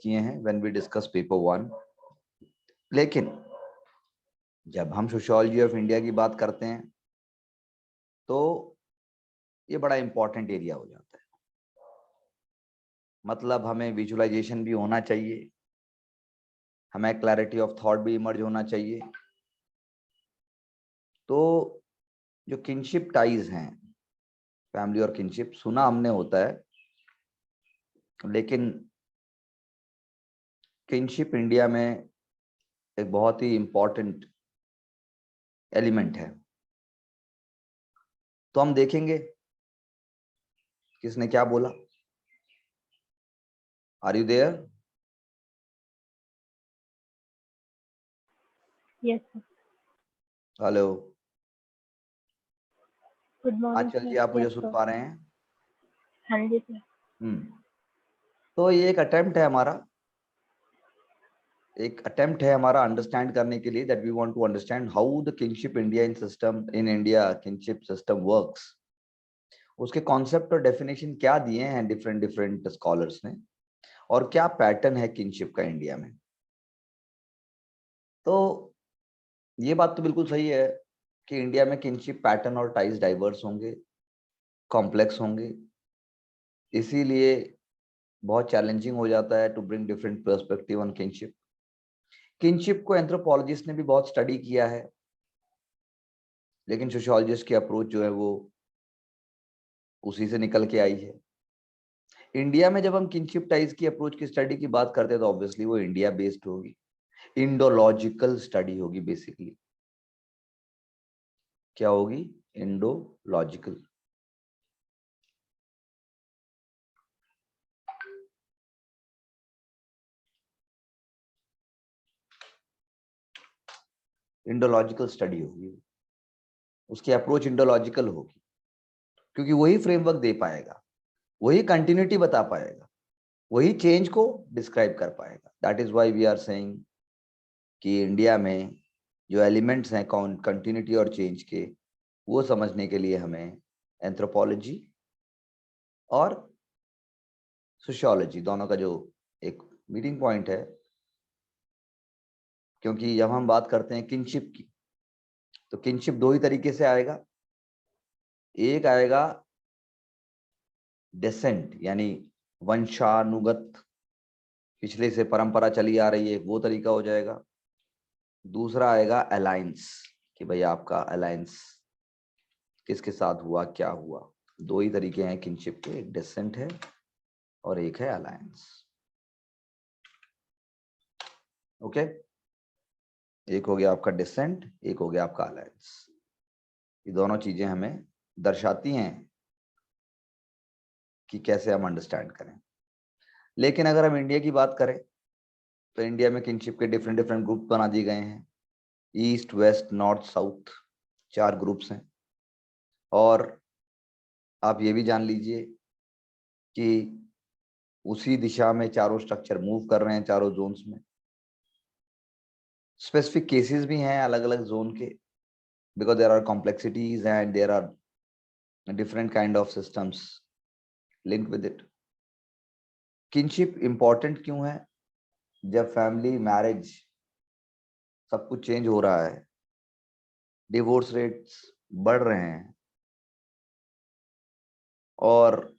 किए हैं when we discuss paper 1, लेकिन जब हम सोशियोलॉजी ऑफ इंडिया की बात करते हैं तो ये बड़ा इंपॉर्टेंट एरिया हो जाता है। मतलब हमें विजुअलाइजेशन भी होना चाहिए, हमें क्लैरिटी ऑफ थॉट भी इमर्ज होना चाहिए। तो जो किनशिप टाइज हैं, फैमिली और किनशिप, सुना हमने होता है, लेकिन किनशिप इंडिया में एक बहुत ही इंपॉर्टेंट एलिमेंट है। तो हम देखेंगे किसने क्या बोला। Are you there? Yes sir. Hello, good morning Anchal sir. जी, आप मुझे यस सुन सर। पा रहे हैं? हाँ जी सर। तो ये एक अटेम्प्ट है हमारा, अंडरस्टैंड करने के लिए, that we want to understand how the kinship India kinship system works. उसके कॉन्सेप्ट और डेफिनेशन क्या दिए हैं डिफरेंट डिफरेंट स्कॉलर्स ने, और क्या पैटर्न है किनशिप का इंडिया में। तो ये बात तो बिल्कुल सही है कि इंडिया में किनशिप पैटर्न और टाइज डाइवर्स होंगे, कॉम्प्लेक्स होंगे, इसीलिए बहुत चैलेंजिंग हो जाता है to bring different perspective on kinship. Kinship को एंथ्रोपोलॉजिस्ट ने भी बहुत स्टडी किया है, लेकिन सोशियोलॉजिस्ट की अप्रोच जो है वो उसी से निकल के आई है। इंडिया में जब हम किनशिप टाइज की अप्रोच की स्टडी की बात करते हैं तो ऑब्वियसली वो इंडिया बेस्ड होगी, इंडोलॉजिकल स्टडी होगी। बेसिकली क्या होगी? इंडोलॉजिकल। इंडोलॉजिकल स्टडी होगी, उसकी अप्रोच इंडोलॉजिकल होगी, क्योंकि वही फ्रेमवर्क दे पाएगा, वही कंटिन्यूटी बता पाएगा, वही चेंज को डिस्क्राइब कर पाएगा। That is why we are saying कि इंडिया में जो एलिमेंट्स हैं कंटिन्यूटी और चेंज के, वो समझने के लिए हमें एंथ्रोपोलॉजी और सोशियोलॉजी दोनों का जो एक मीटिंग पॉइंट है, क्योंकि जब हम बात करते हैं किनशिप की तो किनशिप दो ही तरीके से आएगा। एक आएगा डेसेंट, यानी वंशानुगत, पिछले से परंपरा चली आ रही है, वो तरीका हो जाएगा। दूसरा आएगा अलायंस, कि भाई आपका अलायंस किसके साथ हुआ, क्या हुआ। दो ही तरीके हैं किनशिप के, एक डेसेंट है और एक है अलायंस। ओके, एक हो गया आपका डिसेंट, एक हो गया आपका अलायंस। ये दोनों चीजें हमें दर्शाती हैं कि कैसे हम अंडरस्टैंड करें। लेकिन अगर हम इंडिया की बात करें तो इंडिया में किनशिप के डिफरेंट डिफरेंट ग्रुप बना दिए गए हैं। East, west, north, south, 4 groups हैं। और आप ये भी जान लीजिए कि उसी दिशा में चारों स्ट्रक्चर मूव कर रहे हैं, चारों जोन्स में। स्पेसिफिक केसेस भी हैं अलग अलग जोन के, because there are complexities and there are different kind of systems linked with it. Kinship important क्यों है? जब फैमिली, मैरिज, सब कुछ चेंज हो रहा है, डिवोर्स रेट्स बढ़ रहे हैं, और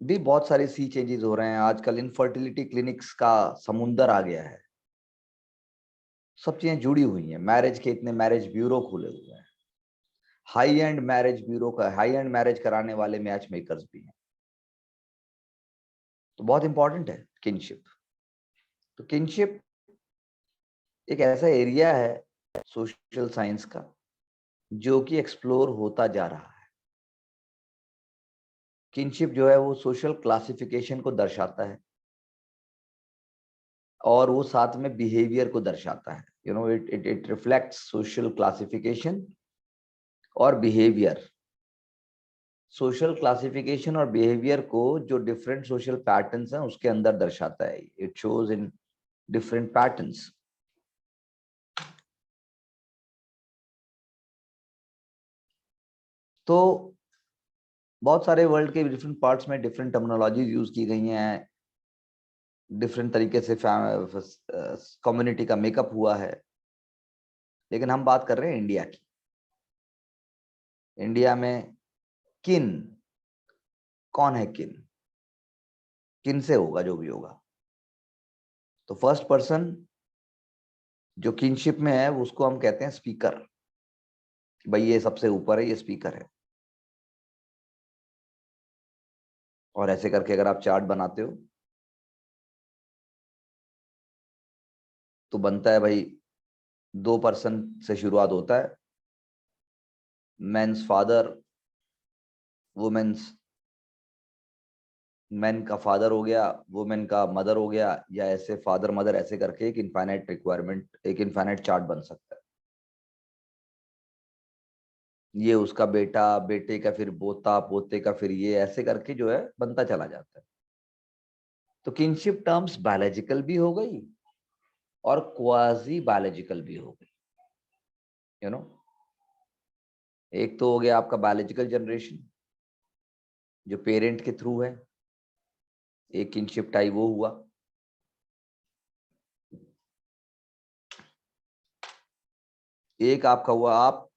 भी बहुत सारे सी चेंजेस हो रहे हैं। आजकल इनफर्टिलिटी क्लिनिक्स का समुंदर आ गया है, सब चीजें जुड़ी हुई हैं। मैरिज के इतने मैरिज ब्यूरो खुले हुए हैं, हाई एंड मैरिज ब्यूरो का, हाई एंड मैरिज कराने वाले मैच मेकर्स भी हैं। तो बहुत इंपॉर्टेंट है किनशिप। तो किनशिप एक ऐसा एरिया है सोशल साइंस का जो कि एक्सप्लोर होता जा रहा है। किनशिप जो है वो सोशल क्लासिफिकेशन को दर्शाता है, और वो साथ में बिहेवियर को दर्शाता है। You know, it reflects social classification और बिहेवियर। सोशल क्लासिफिकेशन और बिहेवियर को जो डिफरेंट सोशल पैटर्न्स हैं उसके अंदर दर्शाता है। It shows in different patterns. तो बहुत सारे वर्ल्ड के डिफरेंट पार्ट्स में डिफरेंट टर्मिनोलॉजी यूज की गई हैं डिफरेंट तरीके से कम्युनिटी का मेकअप हुआ है, लेकिन हम बात कर रहे हैं इंडिया की। इंडिया में किन, कौन है किन, किन से होगा जो भी होगा। तो फर्स्ट पर्सन जो किनशिप में है उसको हम कहते हैं स्पीकर। भाई ये सबसे ऊपर है, ये स्पीकर है। और ऐसे करके अगर आप चार्ट बनाते हो तो बनता है भाई, 2 पर्सन से शुरुआत होता है, मेंस फादर, वुमेन्स, मैन का फादर हो गया, वुमेन का मदर हो गया, या ऐसे फादर मदर ऐसे करके एक इनफाइनाइट रिक्वायरमेंट, एक इनफाइनाइट चार्ट बन सकता है। ये उसका बेटा, बेटे का फिर पोता, पोते का फिर ये, ऐसे करके जो है बनता चला जाता है। तो किनशिप टर्म्स बायोलॉजिकल भी हो गई और क्वाजी बायोलॉजिकल भी हो गई, यू नो। एक तो हो गया आपका बायोलॉजिकल जनरेशन जो पेरेंट के थ्रू है, एक किनशिप टाई वो हुआ। एक आपका हुआ, आप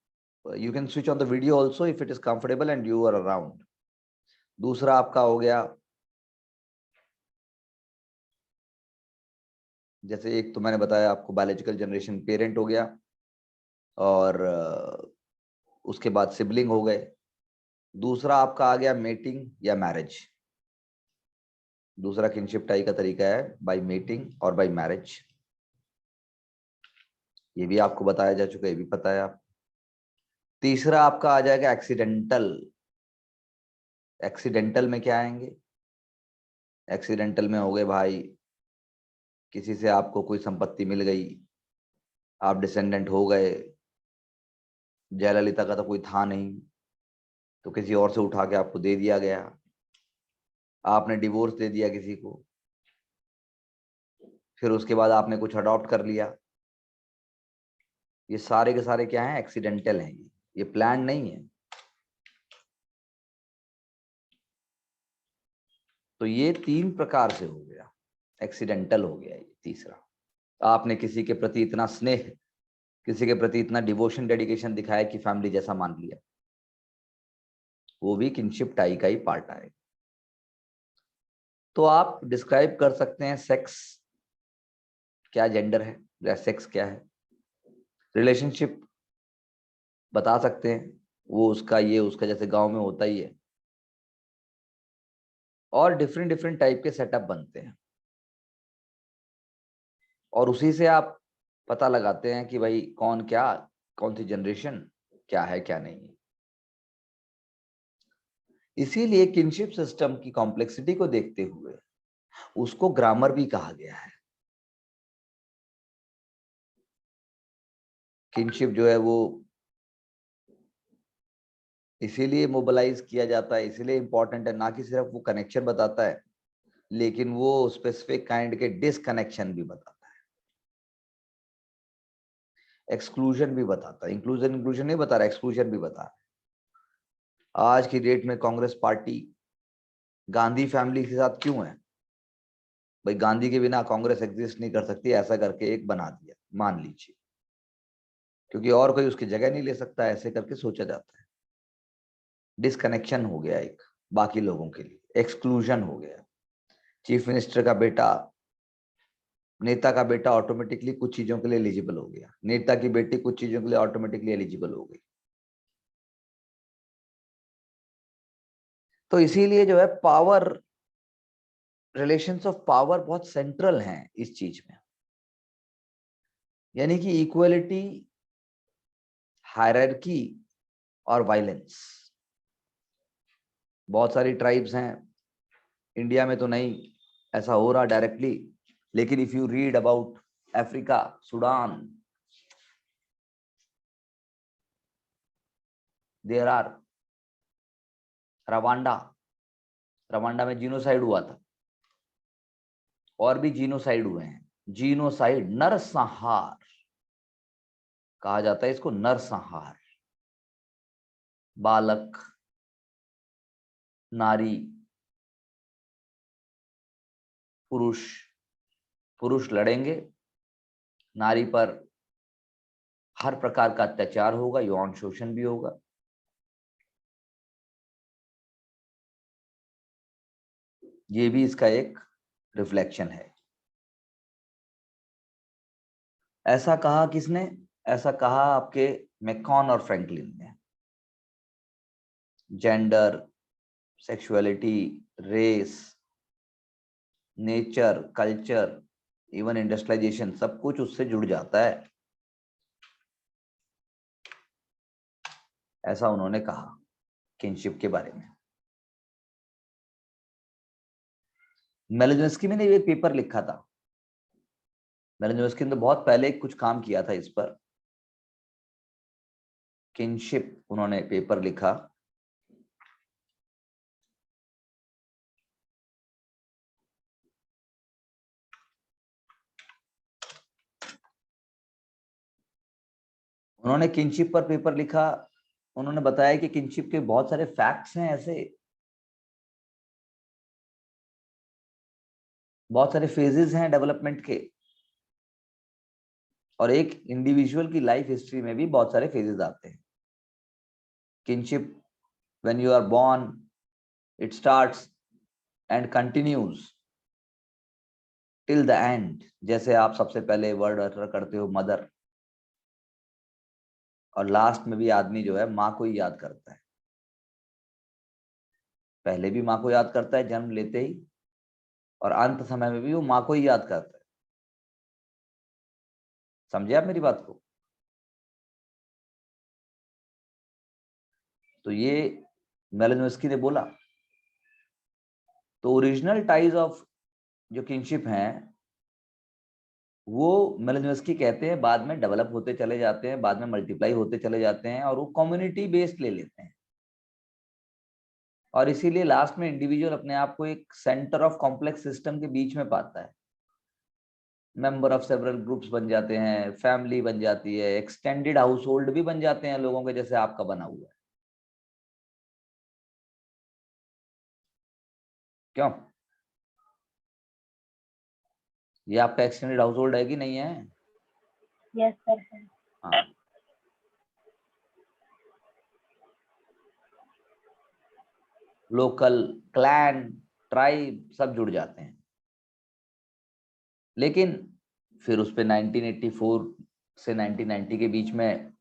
you can switch on the video also if it is comfortable and you are around. दूसरा आपका हो गया, जैसे एक तो मैंने बताया आपको बायोलॉजिकल जनरेशन पेरेंट हो गया, और उसके बाद सिबलिंग हो गए। दूसरा आपका आ गया मेटिंग या मैरिज। दूसरा किनशिप टाई का तरीका है बाय मेटिंग और बाय मैरिज। ये भी आपको बताया जा चुका है, ये भी पता है आप। तीसरा आपका आ जाएगा एक्सीडेंटल। एक्सीडेंटल में क्या आएंगे? एक्सीडेंटल में हो गए भाई, किसी से आपको कोई संपत्ति मिल गई, आप डिसेंडेंट हो गए, जयललिता का तो कोई था नहीं तो किसी और से उठा के आपको दे दिया गया, आपने डिवोर्स दे दिया किसी को, फिर उसके बाद आपने कुछ अडॉप्ट कर लिया। ये सारे के सारे क्या हैं? एक्सीडेंटल हैं। ये प्लान नहीं है। तो ये 3 प्रकार से हो गया, एक्सीडेंटल हो गया ये तीसरा। आपने किसी के प्रति इतना स्नेह, किसी के प्रति इतना डिवोशन डेडिकेशन दिखाया कि फैमिली जैसा मान लिया, वो भी किनशिप टाई का ही पार्ट आएगा। तो आप डिस्क्राइब कर सकते हैं सेक्स क्या जेंडर है या सेक्स क्या है, रिलेशनशिप बता सकते हैं, वो उसका ये उसका जैसे गांव में होता ही है। और डिफरेंट डिफरेंट टाइप के सेटअप बनते हैं, और उसी से आप पता लगाते हैं कि भाई कौन क्या, कौन सी जनरेशन क्या है क्या नहीं है। इसीलिए किनशिप सिस्टम की कॉम्प्लेक्सिटी को देखते हुए उसको ग्रामर भी कहा गया है। किनशिप जो है वो इसीलिए मोबिलाइज किया जाता है, इसीलिए इंपॉर्टेंट है, ना कि सिर्फ वो कनेक्शन बताता है, लेकिन वो स्पेसिफिक काइंड के डिसकनेक्शन भी बताता है, एक्सक्लूजन भी बताता है। इंक्लूजन इंक्लूजन नहीं बता रहा, एक्सक्लूजन भी बता रहा है। आज की डेट में कांग्रेस पार्टी गांधी फैमिली के साथ क्यों है? भाई गांधी के बिना कांग्रेस एग्जिस्ट नहीं कर सकती, ऐसा करके एक बना दिया, मान लीजिए, क्योंकि और कोई उसकी जगह नहीं ले सकता, ऐसे करके सोचा जाता है। डिसकनेक्शन हो गया एक बाकी लोगों के लिए, एक्सक्लूजन हो गया। चीफ मिनिस्टर का बेटा, नेता का बेटा ऑटोमेटिकली कुछ चीजों के लिए एलिजिबल हो गया, नेता की बेटी कुछ चीजों के लिए ऑटोमेटिकली एलिजिबल हो गई। तो इसीलिए जो है पावर, रिलेशंस ऑफ पावर बहुत सेंट्रल हैं इस चीज में, यानी कि इक्वलिटी, हायरार्की और वायलेंस। बहुत सारी ट्राइब्स हैं इंडिया में, तो नहीं ऐसा हो रहा डायरेक्टली, लेकिन if you read about Africa, Sudan, there are, Rwanda, Rwanda में जीनोसाइड हुआ था, और भी जीनोसाइड हुए हैं। जीनोसाइड, नरसंहार कहा जाता है इसको, नरसंहार। बालक, नारी, पुरुष, पुरुष लड़ेंगे, नारी पर हर प्रकार का अत्याचार होगा, यौन शोषण भी होगा। ये भी इसका एक रिफ्लेक्शन है। ऐसा कहा किसने? ऐसा कहा आपके मैकॉन और फ्रैंकलिन ने। Gender, sexuality, race, nature, culture, even industrialisation, सब कुछ उससे जुड़ जाता है, ऐसा उन्होंने कहा किनशिप के बारे में। मेलिनोव्स्की ने एक पेपर लिखा था। मेलिनोव्स्की ने तो बहुत पहले कुछ काम किया था इस पर। किनशिप उन्होंने पेपर लिखा। उन्होंने किनशिप पर पेपर लिखा। उन्होंने बताया कि किनशिप के बहुत सारे फैक्ट्स हैं, ऐसे बहुत सारे फेजेस हैं डेवलपमेंट के, और एक इंडिविजुअल की लाइफ हिस्ट्री में भी बहुत सारे फेजेस आते हैं। Kinship, when you are born, it starts and continues till the end. जैसे आप सबसे पहले वर्ड अटर करते हो मदर, और लास्ट में भी आदमी जो है माँ को ही याद करता है। पहले भी माँ को याद करता है जन्म लेते ही, और अंत समय में भी वो माँ को ही याद करता है। समझे आप मेरी बात को? तो ये मेलिनोव्स्की ने बोला। तो ओरिजिनल टाइज ऑफ जो किनशिप हैं वो मेलिनोव्स्की कहते हैं बाद में डेवलप होते चले जाते हैं, बाद में मल्टीप्लाई होते चले जाते हैं, और वो कम्युनिटी बेस्ड ले लेते हैं। और इसीलिए लास्ट में इंडिविजुअल अपने आप को एक सेंटर ऑफ कॉम्प्लेक्स सिस्टम के बीच में पाता है। मेंबर ऑफ सेवरल ग्रुप्स बन जाते हैं, फैमिली बन जाती है, एक्सटेंडेड हाउस होल्ड भी बन जाते हैं लोगों के, जैसे आपका बना हुआ है। क्यों? ये आपका एक्सटेंडेड हाउस होल्ड है कि नहीं है? यस सर है। हाँ। लोकल, क्लैन, ट्राइब सब जुड़ जाते हैं। लेकिन फिर उस पे 1984 से 1990 के बीच में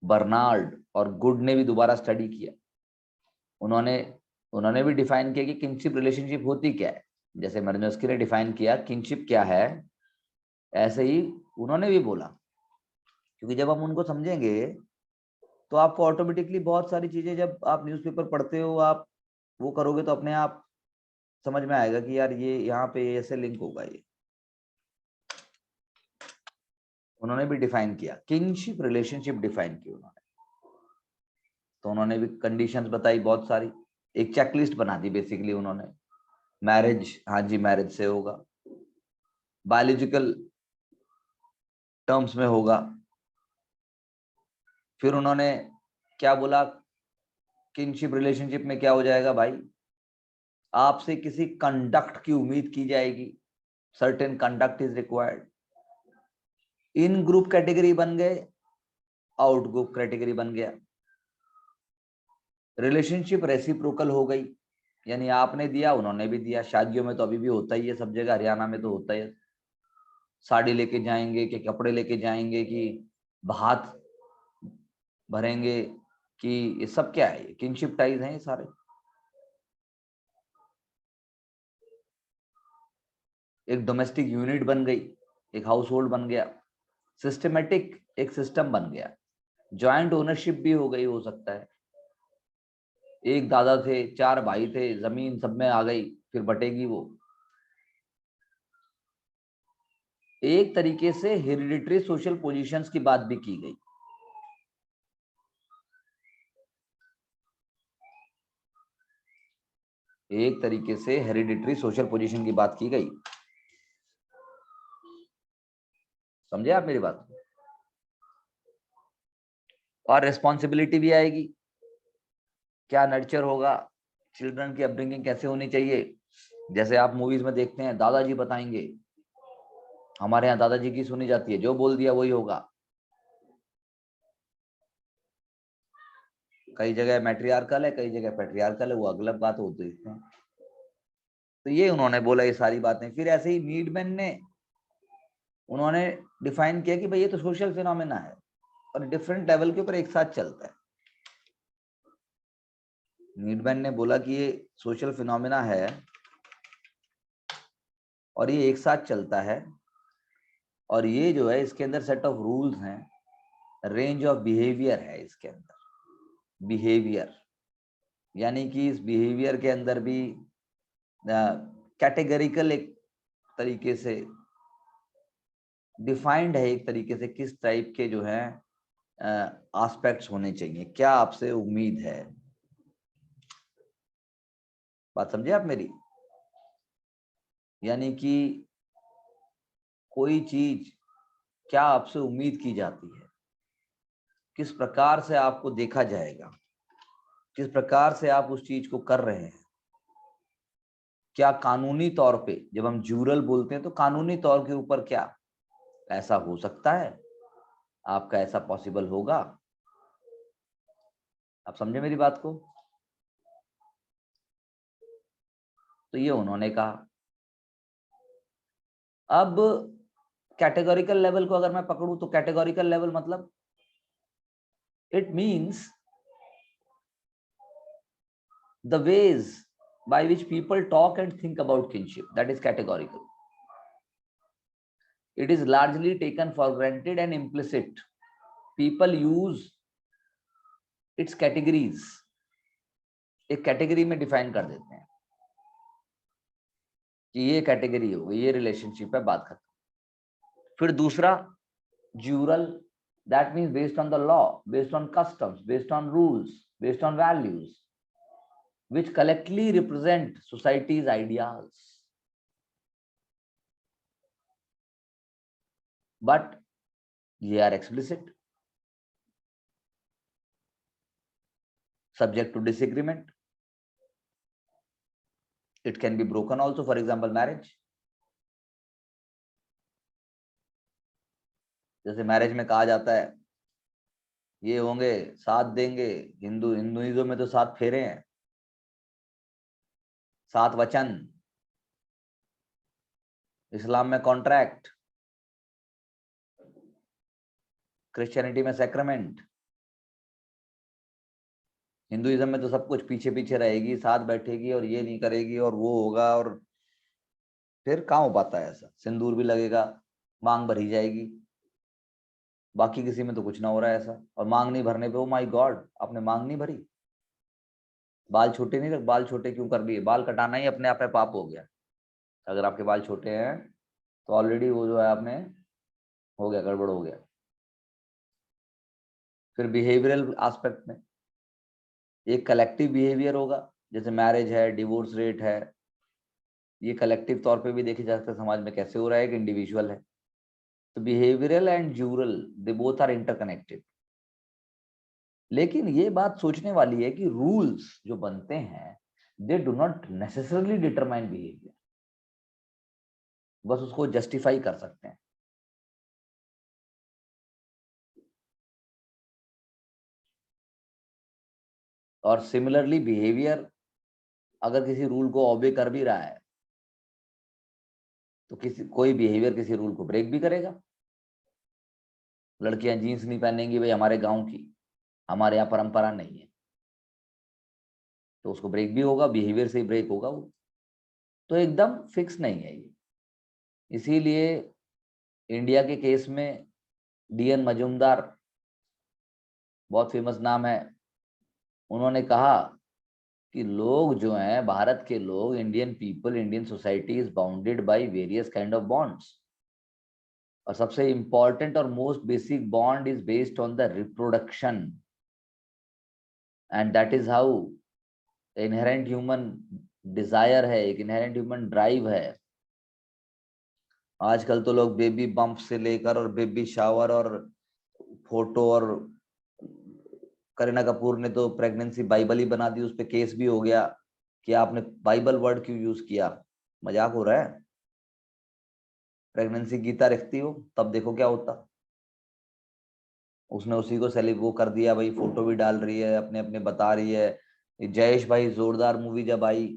बर्नार्ड और गुड ने भी दोबारा स्टडी किया। उन्होंने उन्होंने भी डिफाइन किया कि किनशिप रिलेशनशिप होती क्या है। जैसे मेलिनोव्स्की ने डिफाइन किया किनशिप क्या है, ऐसे ही उन्होंने भी बोला। क्योंकि जब हम उनको समझेंगे तो आपको ऑटोमेटिकली बहुत सारी चीजें, जब आप न्यूज़पेपर पढ़ते हो, आप वो करोगे तो अपने आप समझ में आएगा कि यार ये यहाँ पे ऐसे लिंक होगा। ये उन्होंने भी डिफाइन किया, किनशिप रिलेशनशिप डिफाइन की उन्होंने। तो उन्होंने भी कंडीशंस बताई बहुत सारी, एक चेकलिस्ट बना दी बेसिकली उन्होंने। मैरिज, हाँ जी मैरिज से होगा, बायोलॉजिकल टर्म्स में होगा। फिर उन्होंने क्या बोला, किनशिप रिलेशनशिप में क्या हो जाएगा भाई, आपसे किसी कंडक्ट की उम्मीद की जाएगी, certain conduct is required. In group category बन गए, आउट ग्रुप कैटेगरी बन गया। रिलेशनशिप रेसिप्रोकल हो गई, यानी आपने दिया उन्होंने भी दिया। शादियों में तो अभी भी होता ही है, सब जगह, हरियाणा में तो होता ही है। साड़ी लेके जाएंगे कि कपड़े लेके जाएंगे कि भात भरेंगे, कि ये सब क्या है, किनशिप टाइज हैं ये सारे। एक डोमेस्टिक यूनिट बन गई, एक हाउस होल्ड बन गया, सिस्टमेटिक एक सिस्टम बन गया। जॉइंट ओनरशिप भी हो गई, हो सकता है। एक दादा थे, 4 भाई थे, जमीन सब में आ गई, फिर बटेगी वो। एक तरीके से हेरिडिटरी सोशल पोजीशंस की बात भी की गई। एक तरीके से हेरिडिटरी सोशल पोजीशन की बात की गई। समझे आप मेरी बात? और रिस्पॉन्सिबिलिटी भी आएगी, क्या नर्चर होगा, चिल्ड्रन की अपब्रिंगिंग कैसे होनी चाहिए। जैसे आप मूवीज में देखते हैं, दादाजी बताएंगे हमारे यहाँ दादाजी की सुनी जाती है, जो बोल दिया वही होगा। कई जगह मैट्रियार्कल है, कई जगह पैट्रियार्कल है, वो अगला बात होती है इसमें। तो ये उन्होंने बोला ये सारी बातें। फिर ऐसे ही नीडमैन ने उन्होंने डिफाइन किया कि भाई ये तो सोशल फिनोमेना है और डिफरेंट लेवल के ऊपर एक साथ चलता है। नीडमैन ने बोला कि ये सोशल फिनोमेना है और ये एक साथ चलता है, और ये जो है इसके अंदर सेट ऑफ रूल्स हैं, रेंज ऑफ बिहेवियर है इसके अंदर। बिहेवियर यानी कि इस बिहेवियर के अंदर भी कैटेगरिकल एक तरीके से डिफाइंड है, एक तरीके से किस टाइप के जो है एस्पेक्ट्स होने चाहिए, क्या आपसे उम्मीद है। बात समझे आप मेरी? यानी कि कोई चीज क्या आपसे उम्मीद की जाती है, किस प्रकार से आपको देखा जाएगा, किस प्रकार से आप उस चीज को कर रहे हैं। क्या कानूनी तौर पे, जब हम जूरल बोलते हैं तो कानूनी तौर के ऊपर क्या ऐसा हो सकता है, आपका ऐसा पॉसिबल होगा। आप समझे मेरी बात को? तो ये उन्होंने कहा। अब कैटेगोरिकल लेवल को अगर मैं पकड़ूं तो कैटेगोरिकल लेवल मतलब it means the ways by which people talk and think about kinship, that is categorical. It is largely taken for granted and implicit. People use its categories, एक category में define कर देते हैं कि ये category हो गई, ये रिलेशनशिप है, बात खत्म। फिर दूसरा ज्यूरल, that means based on the law, based on customs, based on rules, based on values, which collectively represent society's ideals. But they are explicit, subject to disagreement. It can be broken also, for example marriage. जैसे marriage में कहा जाता है ये होंगे, साथ देंगे, Hinduism में तो 7 फेरे हैं, 7 वचन, इस्लाम में कॉन्ट्रैक्ट, क्रिश्चियनिटी में सैक्रामेंट, हिंदुइज्म में तो सब कुछ पीछे पीछे रहेगी, साथ बैठेगी और ये नहीं करेगी और वो होगा, और फिर कहाँ हो पाता है ऐसा। सिंदूर भी लगेगा, मांग भरी जाएगी, बाकी किसी में तो कुछ ना हो रहा है ऐसा। और मांग नहीं भरने पे ओ माय गॉड आपने मांग नहीं भरी, बाल छोटे नहीं, बाल छोटे क्यों कर लिए, बाल कटाना ही अपने आप में पाप हो गया। अगर आपके बाल छोटे हैं तो ऑलरेडी वो जो है आपने हो गया, गड़बड़ हो गया। फिर बिहेवियरल एस्पेक्ट में एक कलेक्टिव बिहेवियर होगा, जैसे मैरिज है, डिवोर्स रेट है, ये कलेक्टिव तौर पे भी देखे जा सकते हैं समाज में कैसे हो रहा है, एक इंडिविजुअल है। तो behavioural and jural they both are interconnected. लेकिन ये बात सोचने वाली है कि रूल्स जो बनते हैं they do not necessarily determine behaviour, बस उसको जस्टिफाई कर सकते हैं। और सिमिलरली बिहेवियर अगर किसी रूल को ऑबे कर भी रहा है तो कोई बिहेवियर किसी रूल को ब्रेक भी करेगा। लड़कियां जीन्स नहीं पहनेंगी भाई हमारे गांव की, हमारे यहाँ परंपरा नहीं है, तो उसको ब्रेक भी होगा, बिहेवियर से ही ब्रेक होगा वो। तो एकदम फिक्स नहीं है ये। इसीलिए इंडिया के केस में डीएन मजूमदार बहुत फेमस नाम है, उन्होंने कहा कि लोग जो हैं, भारत के लोग, Indian people, Indian society is bounded by various kind of bonds, और सबसे इंपॉर्टेंट और most basic bond is based on the reproduction, and that is how inherent human desire है, एक इनहेरेंट ह्यूमन ड्राइव है। आजकल तो लोग बेबी बम्प से लेकर और बेबी शावर और फोटो, और करीना कपूर ने तो प्रेगनेंसी बाइबल ही बना दी, उस पर केस भी हो गया कि आपने बाइबल वर्ड क्यों यूज किया, मजाक हो रहा है। प्रेगनेंसी गीता रखती हो तब देखो क्या होता। उसने उसी को सेलिब वो कर दिया भाई, फोटो भी डाल रही है, अपने अपने बता रही है। ये जयेश भाई जोरदार मूवी जब आई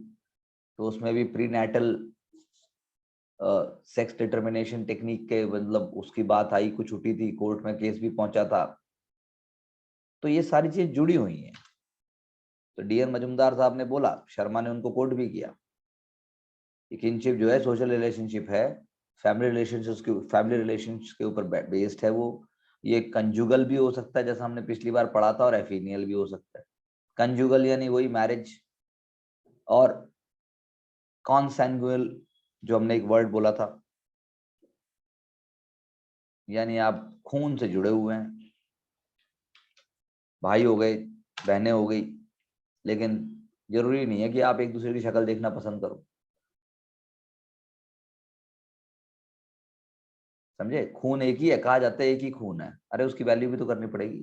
तो उसमें भी pre natal sex determination technique के मतलब उसकी बात आई, कुछ उठी थी, कोर्ट में केस भी पहुंचा था। तो ये सारी चीजें जुड़ी हुई हैं। तो डीएन मजुमदार साहब ने बोला, शर्मा ने उनको कोट भी किया, किनशिप जो है सोशल रिलेशनशिप है, फैमिली रिलेशंस के ऊपर बेस्ड है वो। ये कंजुगल भी हो सकता है जैसा हमने पिछली बार पढ़ा था, और एफिनियल भी हो सकता है। कंजुगल यानी वही मैरिज, और कॉन्सैंगुइनल जो हमने एक वर्ड बोला था, यानी आप खून से जुड़े हुए हैं, भाई हो गए, बहनें हो गई, लेकिन जरूरी नहीं है कि आप एक दूसरे की शक्ल देखना पसंद करो। समझे? खून एक ही है, कहा जाता है एक ही खून है, अरे उसकी वैल्यू भी तो करनी पड़ेगी।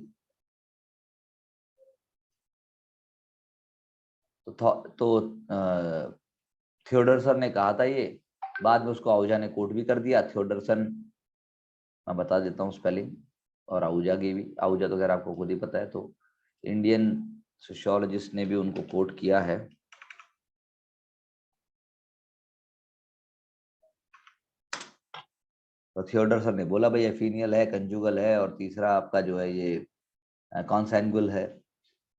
तो थियोडरसन ने कहा था ये, बाद में उसको आहूजा ने कोट भी कर दिया। थियोडरसन, मैं बता देता हूँ स्पेलिंग, और आहूजा की भी, आहूजा तो खैर आपको खुद ही पता है। तो इंडियन सोशियोलॉजिस्ट ने भी उनको कोट किया है। तो थियोडरसन ने बोला भाई एफिनियल है, कंजुगल है, और तीसरा आपका जो है ये कॉन्सेंगुअल है।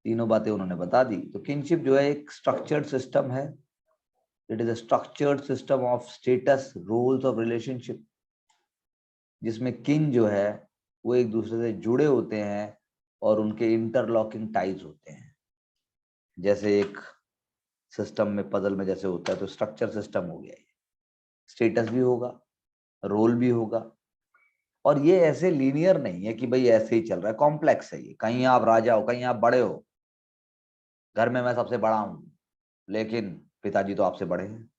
तीनों बातें उन्होंने बता दी। तो किनशिप जो है एक स्ट्रक्चर्ड सिस्टम है। It is a structured system of status roles of relationship, जिसमें किन जो है वो एक दूसरे से जुड़े होते हैं और उनके इंटरलॉकिंग टाइज होते हैं। जैसे एक सिस्टम में, पजल में जैसे होता है, तो स्ट्रक्चर सिस्टम हो गया। स्टेटस भी होगा, रोल भी होगा, और ये ऐसे लीनियर नहीं है कि भाई ऐसे ही चल रहा है, कॉम्प्लेक्स है ये। कहीं आप राजा हो, कहीं आप बड़े हो, घर में मैं सबसे बड़ा हूं, लेकिन पिताजी तो आपसे बड़े हैं।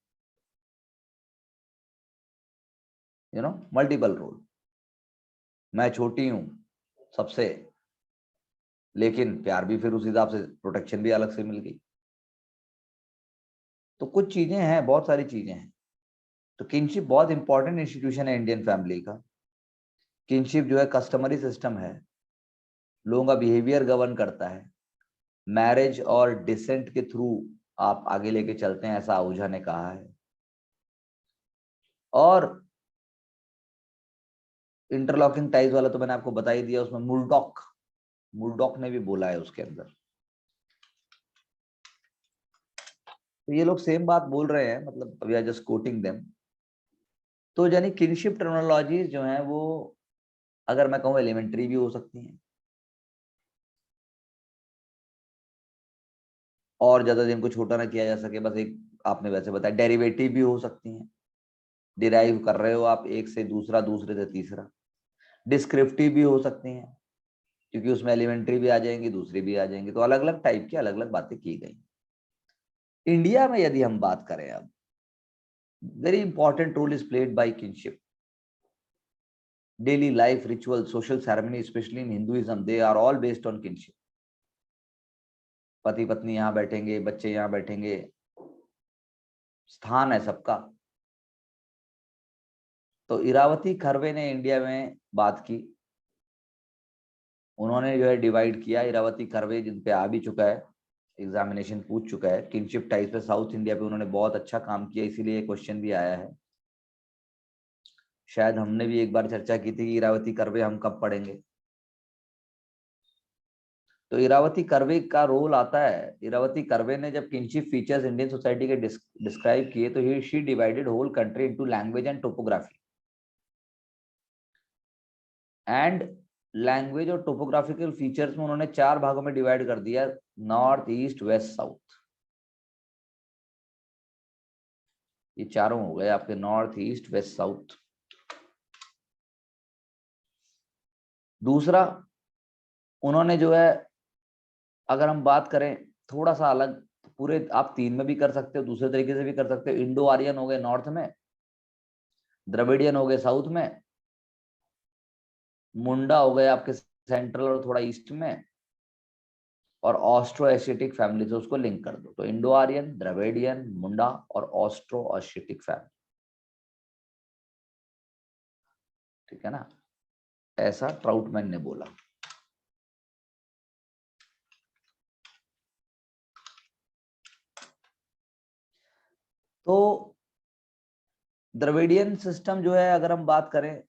Multiple role. मैं छोटी हूं सबसे, लेकिन प्यार भी फिर उस हिसाब से, प्रोटेक्शन भी अलग से मिल गई। तो कुछ चीजें हैं, बहुत सारी चीजें हैं। तो किनशिप बहुत इंपॉर्टेंट इंस्टीट्यूशन है इंडियन फैमिली का। किनशिप जो है कस्टमरी सिस्टम है, लोगों का बिहेवियर गवर्न करता है। मैरिज और डिसेंट के थ्रू आप आगे लेके चलते हैं, ऐसा आहूजा ने कहा है। और इंटरलॉकिंग टाइज वाला तो मैंने आपको बता ही दिया, उसमें मुर्डॉक मुर्डॉक ने भी बोला है उसके अंदर। तो ये लोग सेम बात बोल रहे हैं, मतलब we are just quoting them. तो यानी किनशिप टर्मिनोलॉजीज जो है वो, अगर मैं कहूँ एलिमेंट्री भी हो सकती हैं, और ज्यादा दिन को छोटा ना किया जा सके, बस एक आपने वैसे बताया, डेरिवेटिव भी हो सकती हैं, डिराइव कर रहे हो आप एक से दूसरा, दूसरे से तीसरा। डिस्क्रिप्टिव भी हो सकती हैं, क्योंकि उसमें एलिमेंट्री भी आ जाएंगी, दूसरी भी आ जाएंगी। तो अलग अलग टाइप की अलग अलग बातें की गई। इंडिया में यदि हम बात करें अब, very important role is played by kinship. Daily life ritual, social ceremony, specially in Hinduism, they are all based on kinship. पति पत्नी यहाँ बैठेंगे, बच्चे यहाँ बैठेंगे, स्थान है सबका। तो इरावती खरवे ने इंडिया में बात की, उन्होंने जो है डिवाइड किया। इरावती खरवे जिन पे आ भी चुका है, एग्जामिनेशन पूछ चुका है, किनशिप टाइज पे साउथ इंडिया पे उन्होंने बहुत अच्छा काम किया, इसीलिए क्वेश्चन भी आया है। शायद हमने भी एक बार चर्चा की थी कि इरावती कर्वे हम कब पढ़ेंगे। तो इरावती कर्वे का रोल आता है। इरावती कर्वे ने जब किनशिप फीचर्स इंडियन सोसाइटी के डिस्क्राइब किए, तो ही she divided whole country into language and topography. And language और टोपोग्राफिकल फीचर्स में उन्होंने 4 भागों में डिवाइड कर दिया, नॉर्थ, ईस्ट, वेस्ट, साउथ। ये चारों हो गए आपके, नॉर्थ, ईस्ट, वेस्ट, साउथ। दूसरा, उन्होंने जो है, अगर हम बात करें थोड़ा सा अलग, तो पूरे आप 3 में भी कर सकते हो, दूसरे तरीके से भी कर सकते हो। इंडो आर्यन हो गए नॉर्थ में, द्रविडियन हो गए साउथ में, मुंडा हो गए आपके सेंट्रल और थोड़ा ईस्ट में, और ऑस्ट्रो एशियाटिक फैमिली से उसको लिंक कर दो। तो इंडो आर्यन, द्रविडियन, मुंडा और ऑस्ट्रो एशियाटिक फैमिली। ठीक है ना, ऐसा ट्राउटमैन ने बोला। तो द्रविडियन सिस्टम जो है, अगर हम बात करें,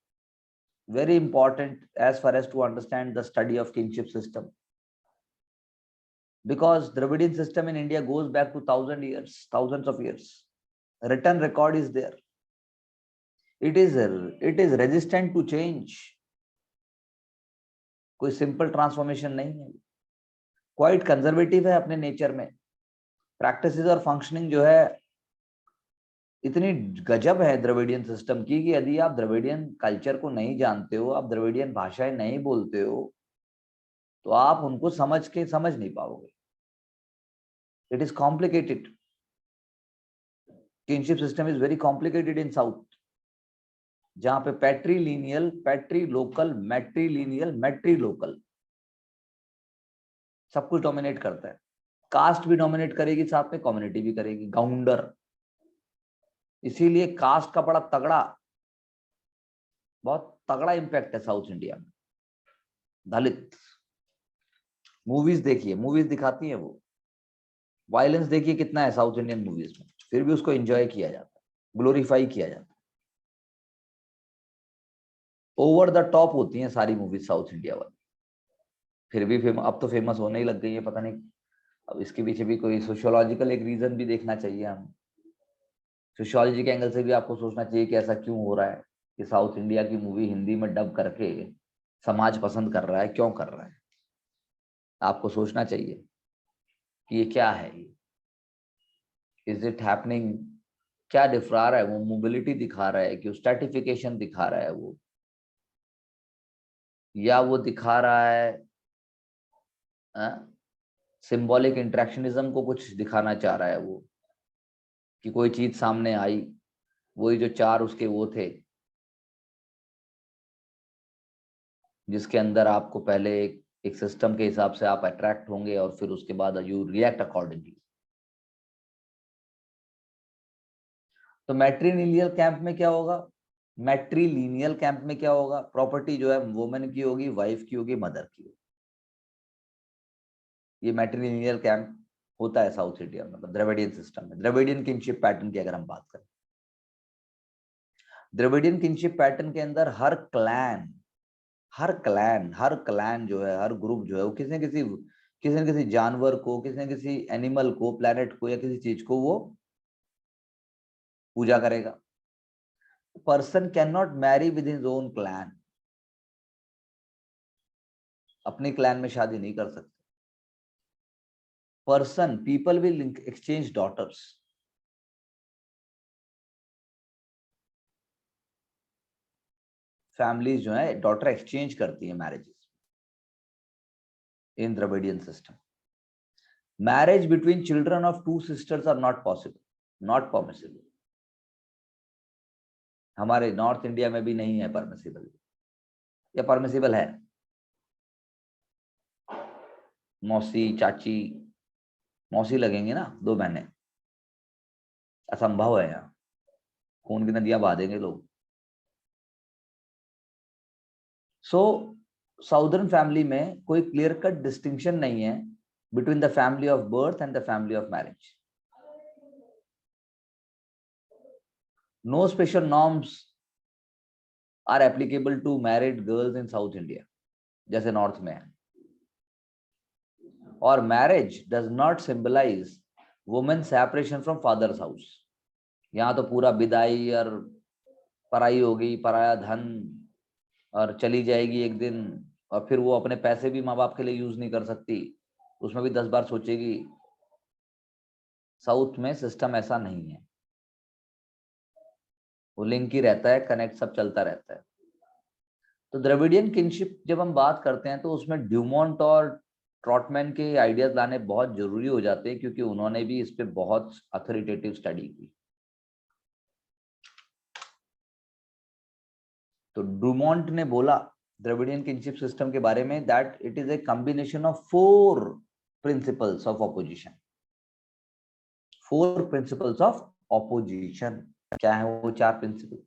very important as far as to understand the study of kinship system, because Dravidian system in India goes back to thousands of years. Written record is there. It is resistant to change. कोई simple transformation नहीं है, quite conservative है अपने nature में। Practices और functioning जो है इतनी गजब है द्रविडियन सिस्टम की कि यदि आप द्रविडियन कल्चर को नहीं जानते हो, आप द्रविडियन भाषाएं नहीं बोलते हो, तो आप उनको समझ नहीं पाओगे। It is complicated. Kinship system is very complicated in south, जहां पे पैट्रीलिनियल, पैट्रीलोकल, मैट्रीलिनियल, मैट्रीलोकल सब कुछ डोमिनेट करता है। कास्ट भी डोमिनेट करेगी, साथ में कम्युनिटी भी करेगी, गाउंडर। इसीलिए कास्ट का बड़ा तगड़ा, बहुत तगड़ा इंपैक्ट है साउथ इंडिया में। दलित मूवीज देखिए, मूवीज दिखाती है वो, वायलेंस देखिए कितना है साउथ इंडियन मूवीज में, फिर भी उसको एंजॉय किया जाता है, ग्लोरीफाई किया जाता है। ओवर द टॉप होती हैं सारी मूवीज साउथ इंडिया वाली, फिर भी अब तो फेमस होने ही लग गई है, पता नहीं अब इसके पीछे भी कोई सोशियोलॉजिकल एक रीजन भी देखना चाहिए। हम सोशियोलॉजी के एंगल से भी आपको सोचना चाहिए कि ऐसा क्यों हो रहा है कि साउथ इंडिया की मूवी हिंदी में डब करके समाज पसंद कर रहा है, क्यों कर रहा है। आपको सोचना चाहिए कि ये क्या है, इज इट हैपनिंग, क्या दिखा रहा है वो, मोबिलिटी दिखा रहा है कि स्ट्रैटिफिकेशन दिखा रहा है वो, या वो दिखा रहा है सिंबॉलिक इंट्रैक्शनिज्म को कुछ दिखाना चाह रहा है वो, कि कोई चीज सामने आई, वही जो चार उसके वो थे जिसके अंदर आपको पहले एक सिस्टम के हिसाब से आप अट्रैक्ट होंगे और फिर उसके बाद यू रिएक्ट अकॉर्डिंगली। तो मैट्रीलिनियल कैंप में क्या होगा, मैट्रीलिनियल कैंप में क्या होगा, प्रॉपर्टी जो है वुमेन की होगी, वाइफ की होगी, मदर की होगी। ये मैट्रीलिनियल कैंप होता है साउथ इंडिया में, मतलब द्रविडियन सिस्टम में, द्रविडियन किनशिप पैटर्न की अगर हम बात करें। द्रविडियन किनशिप पैटर्न के अंदर हर क्लैन जो है, हर ग्रुप जो है, वो किसी न किसी जानवर को, किसी न किसी एनिमल को, प्लेनेट को, या किसी चीज को वो पूजा करेगा। Person can not marry with his own clan, अपने क्लैन में शादी नहीं कर सकते। Person, people will exchange daughters, families जो है डॉटर एक्सचेंज करती है marriages in Dravidian system. Marriage between children of two sisters are not possible, not permissible. हमारे नॉर्थ इंडिया में भी नहीं है परमिसिबल, या परमिसिबल है। मौसी चाची, मौसी लगेंगे ना, दो बहनें, असंभव है यहाँ, खून की नदियां बहा देंगे लोग। सो साउदर्न फैमिली में कोई क्लियर कट डिस्टिंक्शन नहीं है between the family of birth and the family of marriage. No special norms are applicable to married girls in south India जैसे नॉर्थ में है। और marriage does not symbolise women separation from father's house. यहाँ तो पूरा विदाई और पराई होगी, पराया धन, और चली जाएगी एक दिन, और फिर वो अपने पैसे भी माँ बाप के लिए यूज नहीं कर सकती, उसमें भी 10 बार सोचेगी। साउथ में सिस्टम ऐसा नहीं है, वो लिंक ही रहता है, कनेक्ट सब चलता रहता है। तो द्रविडियन किनशिप जब हम बात करते हैं तो उसमें ड्यूमोंट और ट्रॉटमैन के आइडियाज लाने बहुत जरूरी हो जाते हैं, क्योंकि उन्होंने भी इस पे बहुत अथॉरिटेटिव स्टडी की। तो ड्यूमोंट ने बोला द्रविडियन किनशिप सिस्टम के बारे में that it is a combination of 4 principles of opposition. 4 principles of opposition. क्या है वो 4 प्रिंसिपल?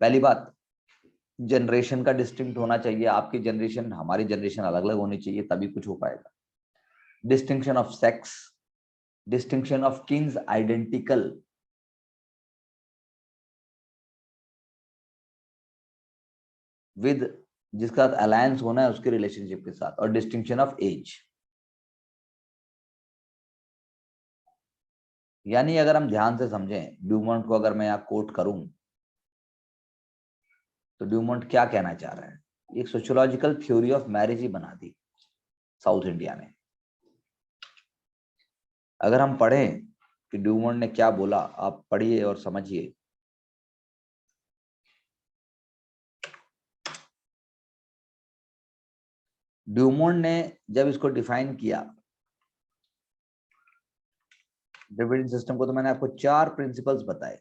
पहली बात, जनरेशन का डिस्टिंक्ट होना चाहिए, आपकी जनरेशन हमारी जनरेशन अलग अलग होनी चाहिए, तभी कुछ हो पाएगा। Distinction of sex, distinction of Keynes identical, with जिसका अलायंस होना है उसके रिलेशनशिप के साथ, और डिस्टिंक्शन ऑफ एज। यानी अगर हम ध्यान से समझें ड्यूमोंट को, अगर मैं यहाँ कोट करूं तो ड्यूमोंट क्या कहना चाह रहा है, एक सोशियोलॉजिकल थ्योरी ऑफ मैरिज ही बना दी साउथ इंडिया ने। अगर हम पढ़ें कि ड्यूमोंट ने क्या बोला, आप पढ़िए और समझिए। ड्यूमोंट ने जब इसको डिफाइन किया ड्राविडियन सिस्टम को, तो मैंने आपको 4 प्रिंसिपल्स बताए।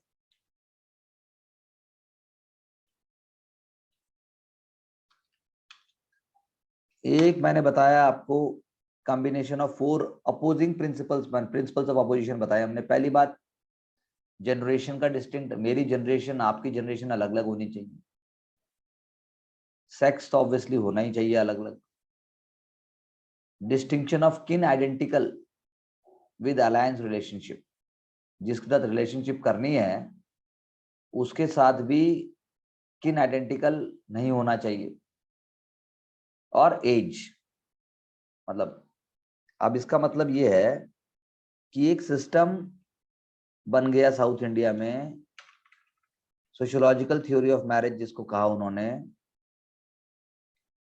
एक मैंने बताया आपको combination of 4 opposing principles of opposition बताया हमने। पहली बात, जनरेशन का डिस्टिंक्ट, मेरी जनरेशन आपकी जनरेशन अलग अलग होनी चाहिए। सेक्स तो ऑब्वियसली होना ही चाहिए अलग अलग। Distinction of kin identical with alliance relationship, जिसके साथ रिलेशनशिप करनी है उसके साथ भी किन आइडेंटिकल नहीं होना चाहिए। और एज, मतलब अब इसका मतलब ये है कि एक सिस्टम बन गया साउथ इंडिया में, सोशियोलॉजिकल थ्योरी ऑफ मैरिज जिसको कहा उन्होंने,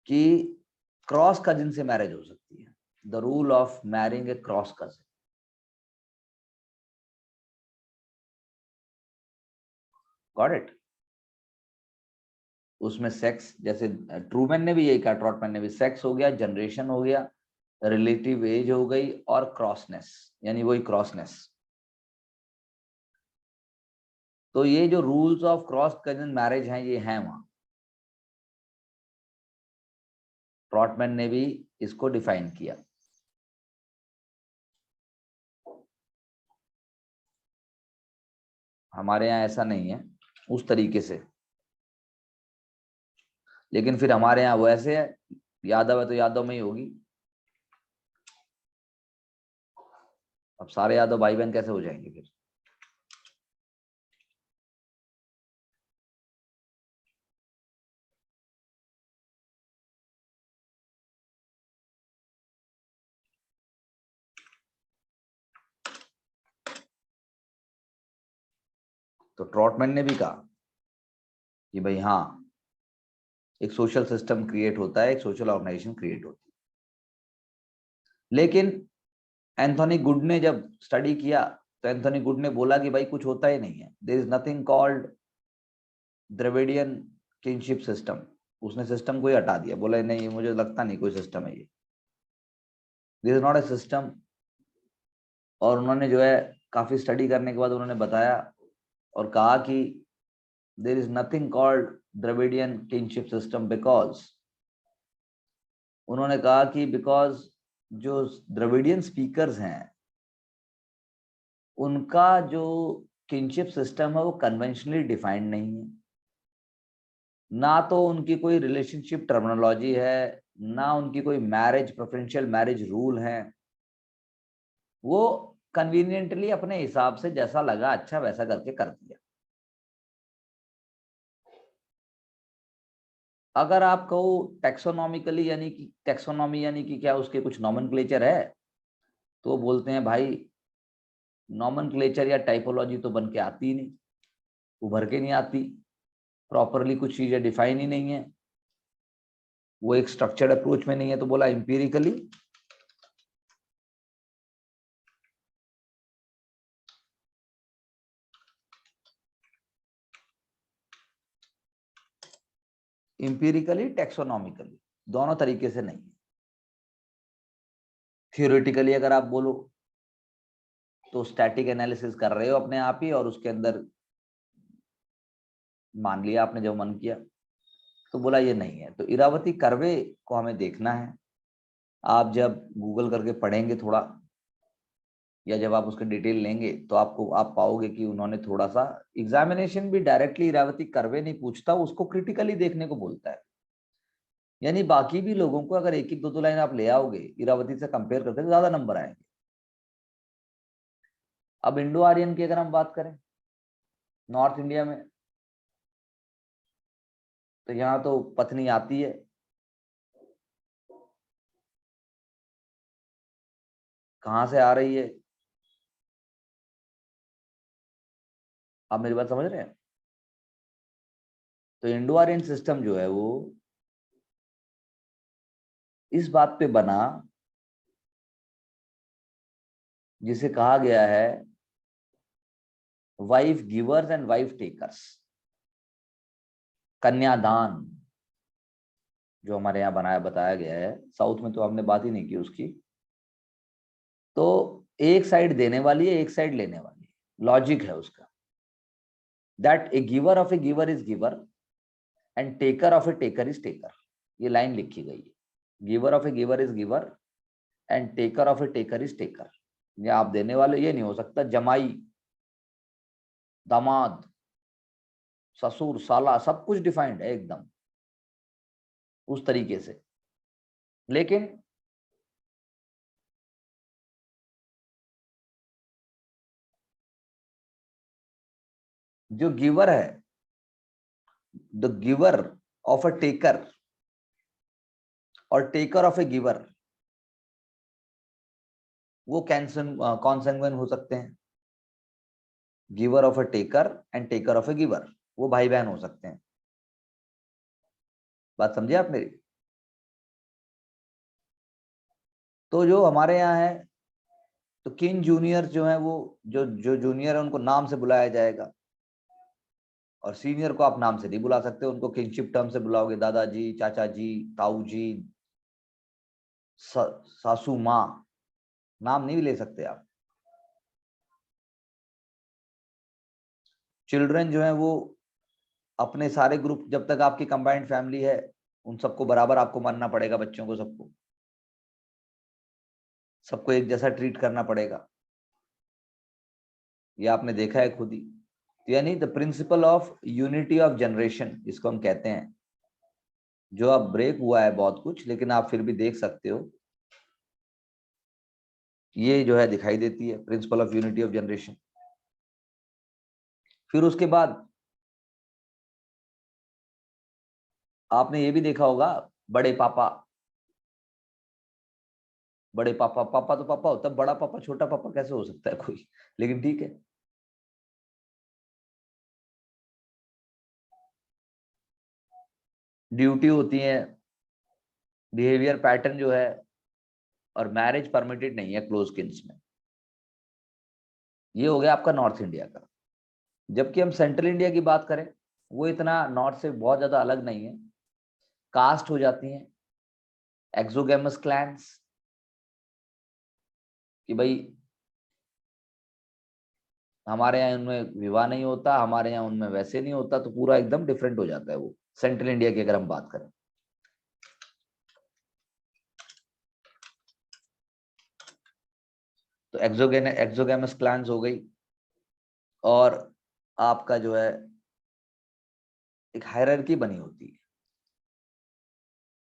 कि क्रॉस कजिन से मैरिज हो सकती है। The rule of marrying A cross cousin. Got it? उसमें सेक्स, जैसे ट्रूमैन ने भी यही कहा, ट्रॉटमैन ने भी, सेक्स हो गया, जनरेशन हो गया, रिलेटिव एज हो गई, और क्रॉसनेस, यानी वही क्रॉसनेस। तो ये जो rules of cross cousin marriage हैं ये हैं वहां। ट्रॉटमैन ने भी इसको डिफाइन किया। हमारे यहाँ ऐसा नहीं है उस तरीके से, लेकिन फिर हमारे यहाँ वो ऐसे है, यादव है तो यादव में ही होगी। अब सारे यादव भाई बहन कैसे हो जाएंगे फिर? तो ट्रॉटमैन ने भी कहा कि भाई हाँ, एक सोशल सिस्टम क्रिएट होता है, एक सोशल ऑर्गेनाइजेशन क्रिएट होती है। लेकिन एंथोनी गुड ने जब स्टडी किया तो एंथोनी गुड ने बोला कि भाई कुछ होता ही नहीं है, there is nothing called Dravidian kinship system. उसने सिस्टम को ही हटा दिया, बोला नहीं मुझे लगता नहीं कोई सिस्टम है ये, this is not a system. और उन्होंने जो है काफी स्टडी करने के बाद उन्होंने बताया और कहा कि there is nothing called Dravidian kinship system, because उन्होंने कहा कि बिकॉज जो द्रविडियन स्पीकर्स हैं उनका जो किनशिप सिस्टम है वो कन्वेंशनली डिफाइंड नहीं है, ना तो उनकी कोई रिलेशनशिप टर्मिनोलॉजी है, ना उनकी कोई मैरिज प्रेफरेंशियल मैरिज रूल है। वो कन्वीनियंटली अपने हिसाब से जैसा लगा अच्छा वैसा करके कर दिया। अगर आप कहो टेक्सोनॉमिकली, यानी कि टेक्सोनॉमी यानी कि क्या उसके कुछ नॉमेनक्लेचर है, तो बोलते हैं भाई नॉमेनक्लेचर या टाइपोलॉजी तो बन के आती ही नहीं, उभर के नहीं आती, प्रॉपरली कुछ चीजें डिफाइन ही नहीं है, वो एक स्ट्रक्चर्ड अप्रोच में नहीं है। तो बोला इंपीरिकली टेक्सोनॉमिकली, दोनों तरीके से नहीं है। थियोरेटिकली अगर आप बोलो तो स्टैटिक एनालिसिस कर रहे हो अपने आप ही, और उसके अंदर मान लिया आपने जो मन किया। तो बोला ये नहीं है। तो इरावती कर्वे को हमें देखना है। आप जब गूगल करके पढ़ेंगे थोड़ा या जब आप उसके डिटेल लेंगे तो आप पाओगे कि उन्होंने थोड़ा सा, एग्जामिनेशन भी डायरेक्टली इरावती करवे नहीं पूछता, उसको क्रिटिकली देखने को बोलता है। यानी बाकी भी लोगों को अगर एक एक दो दो लाइन आप ले आओगे इरावती से कंपेयर करते तो ज्यादा नंबर आएंगे। अब इंडो आर्यन की अगर हम बात करें नॉर्थ इंडिया में, तो यहाँ तो पत्नी आती है, कहां से आ रही है, आप मेरी बात समझ रहे हैं? तो इंडो आर्यन सिस्टम जो है वो इस बात पे बना जिसे कहा गया है wife givers and wife takers, कन्यादान, जो हमारे यहाँ बताया गया है। साउथ में तो हमने बात ही नहीं की उसकी। तो एक साइड देने वाली है, एक साइड लेने वाली है, लॉजिक है उसका। That A giver of A giver is giver and taker of A taker is taker, ये लाइन लिखी गई है। Giver of A giver is giver and taker of A taker is taker. ये आप देने वाले, ये नहीं हो सकता जमाई, दामाद, ससुर, साला, सब कुछ डिफाइंड है एकदम उस तरीके से। लेकिन जो गिवर है, the giver of a taker और टेकर ऑफ ए गिवर, वो कॉन्सेंगुइन हो सकते हैं। Giver of a taker and taker of A giver, वो भाई बहन हो सकते हैं। बात समझे आप मेरी? तो जो हमारे यहाँ है, तो किन जूनियर जो है वो, जो जो जूनियर है उनको नाम से बुलाया जाएगा, और सीनियर को आप नाम से नहीं बुला सकते, उनको किनशिप टर्म से बुलाओगे, दादाजी, चाचा जी, ताऊ जी, सासू माँ, नाम नहीं ले सकते आप। चिल्ड्रन जो है वो अपने सारे ग्रुप, जब तक आपकी कंबाइंड फैमिली है उन सबको बराबर आपको मानना पड़ेगा, बच्चों को सबको सबको एक जैसा ट्रीट करना पड़ेगा। ये आपने देखा है खुद ही। तो यानी the principle of unity of generation जिसको हम कहते हैं, जो अब ब्रेक हुआ है बहुत कुछ, लेकिन आप फिर भी देख सकते हो, ये जो है दिखाई देती है principle of unity of generation. फिर उसके बाद आपने ये भी देखा होगा, बड़े पापा, बड़े पापा, पापा तो पापा होता है, बड़ा पापा छोटा पापा कैसे हो सकता है कोई, लेकिन ठीक है। ड्यूटी होती है, बिहेवियर पैटर्न जो है, और मैरिज परमिटेड नहीं है क्लोज किन्स में। ये हो गया आपका नॉर्थ इंडिया का। जबकि हम सेंट्रल इंडिया की बात करें, वो इतना नॉर्थ से बहुत ज्यादा अलग नहीं है। कास्ट हो जाती हैं, एक्सोगेमस क्लैंस, कि भाई हमारे यहाँ उनमें विवाह नहीं होता, हमारे यहाँ उनमें वैसे नहीं होता, तो पूरा एकदम डिफरेंट हो जाता है वो सेंट्रल इंडिया की अगर हम बात करें। तो एक्सोगेमस क्लैंस हो गई, और आपका जो है एक हायरार्की बनी होती है,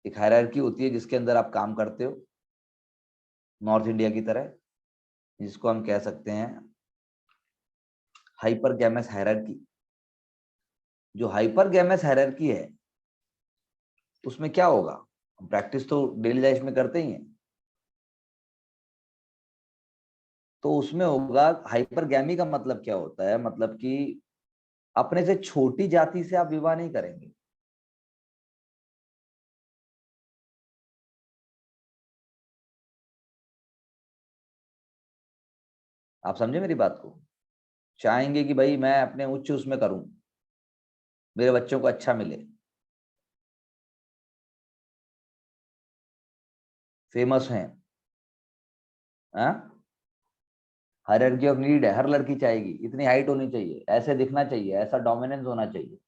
एक हायरार्की होती है जिसके अंदर आप काम करते हो नॉर्थ इंडिया की तरह, जिसको हम कह सकते हैं हाइपरगैमस हायरार्की। जो हाइपरगैमस हायरार्की है उसमें क्या होगा, हम प्रैक्टिस तो डेली लाइफ में करते ही हैं। तो उसमें होगा, हाइपरगैमी का मतलब क्या होता है, मतलब कि अपने से छोटी जाति से आप विवाह नहीं करेंगे। आप समझे मेरी बात को? चाहेंगे कि भाई मैं अपने उच्च उसमें करूं, मेरे बच्चों को अच्छा मिले, फेमस हैं, हायरार्की ऑफ नीड है, हर लड़की चाहेगी इतनी हाइट होनी चाहिए, ऐसे दिखना चाहिए, ऐसा डोमिनेंस होना चाहिए।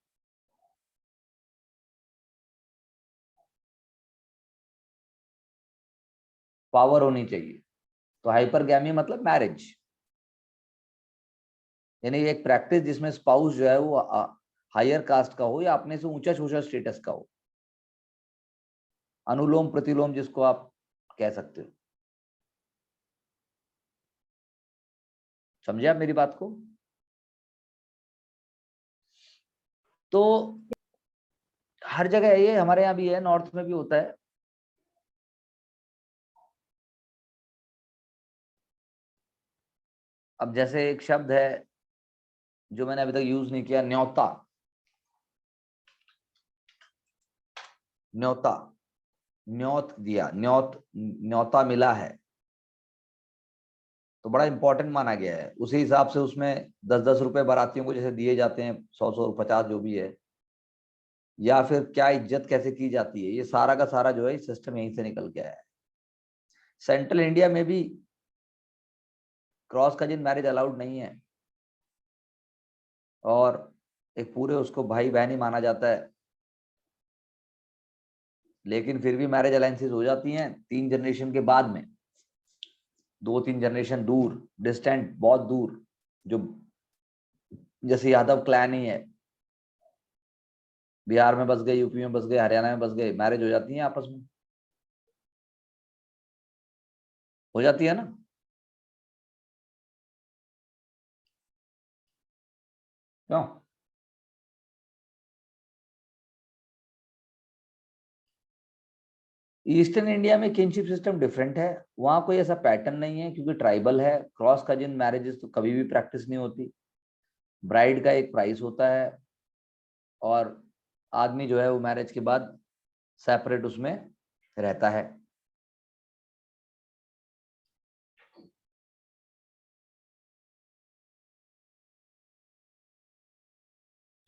पावर होनी चाहिए। तो हाइपरगैमी मतलब मैरिज, यानी एक प्रैक्टिस जिसमें स्पाउस जो है वो हायर कास्ट का हो या अपने से ऊंचा सोशल स्टेटस का हो, अनुलोम प्रतिलोम जिसको आप कह सकते हो। समझे आप मेरी बात को? तो हर जगह है ये, हमारे यहाँ भी है, नॉर्थ में भी होता है। अब जैसे एक शब्द है जो मैंने अभी तक यूज नहीं किया, न्योता। न्योता, न्योत दिया, न्योता मिला है, तो बड़ा इंपॉर्टेंट माना गया है। उसी हिसाब से उसमें 10-10 रुपए बारातियों को जैसे दिए जाते हैं, 100-100, 50 जो भी है, या फिर क्या इज्जत कैसे की जाती है, ये सारा का सारा जो है सिस्टम यहीं से निकल के आया है। सेंट्रल इंडिया में भी क्रॉस कजिन मैरिज अलाउड नहीं है, और एक पूरे उसको भाई बहन ही माना जाता है, लेकिन फिर भी मैरिज अलायंसेस हो जाती हैं 3 जनरेशन के बाद में, 2-3 जनरेशन दूर, डिस्टेंट, बहुत दूर, जो जैसे यादव क्लैन ही है, बिहार में बस गए, यूपी में बस गए, हरियाणा में बस गए, मैरिज हो जाती है आपस में, हो जाती है ना। क्यों? ईस्टर्न इंडिया में किनशिप सिस्टम डिफरेंट है, वहां कोई ऐसा पैटर्न नहीं है, क्योंकि ट्राइबल है। क्रॉस कजिन मैरिजेस तो कभी भी प्रैक्टिस नहीं होती। ब्राइड का एक प्राइस होता है, और आदमी जो है वो मैरिज के बाद सेपरेट उसमें रहता है।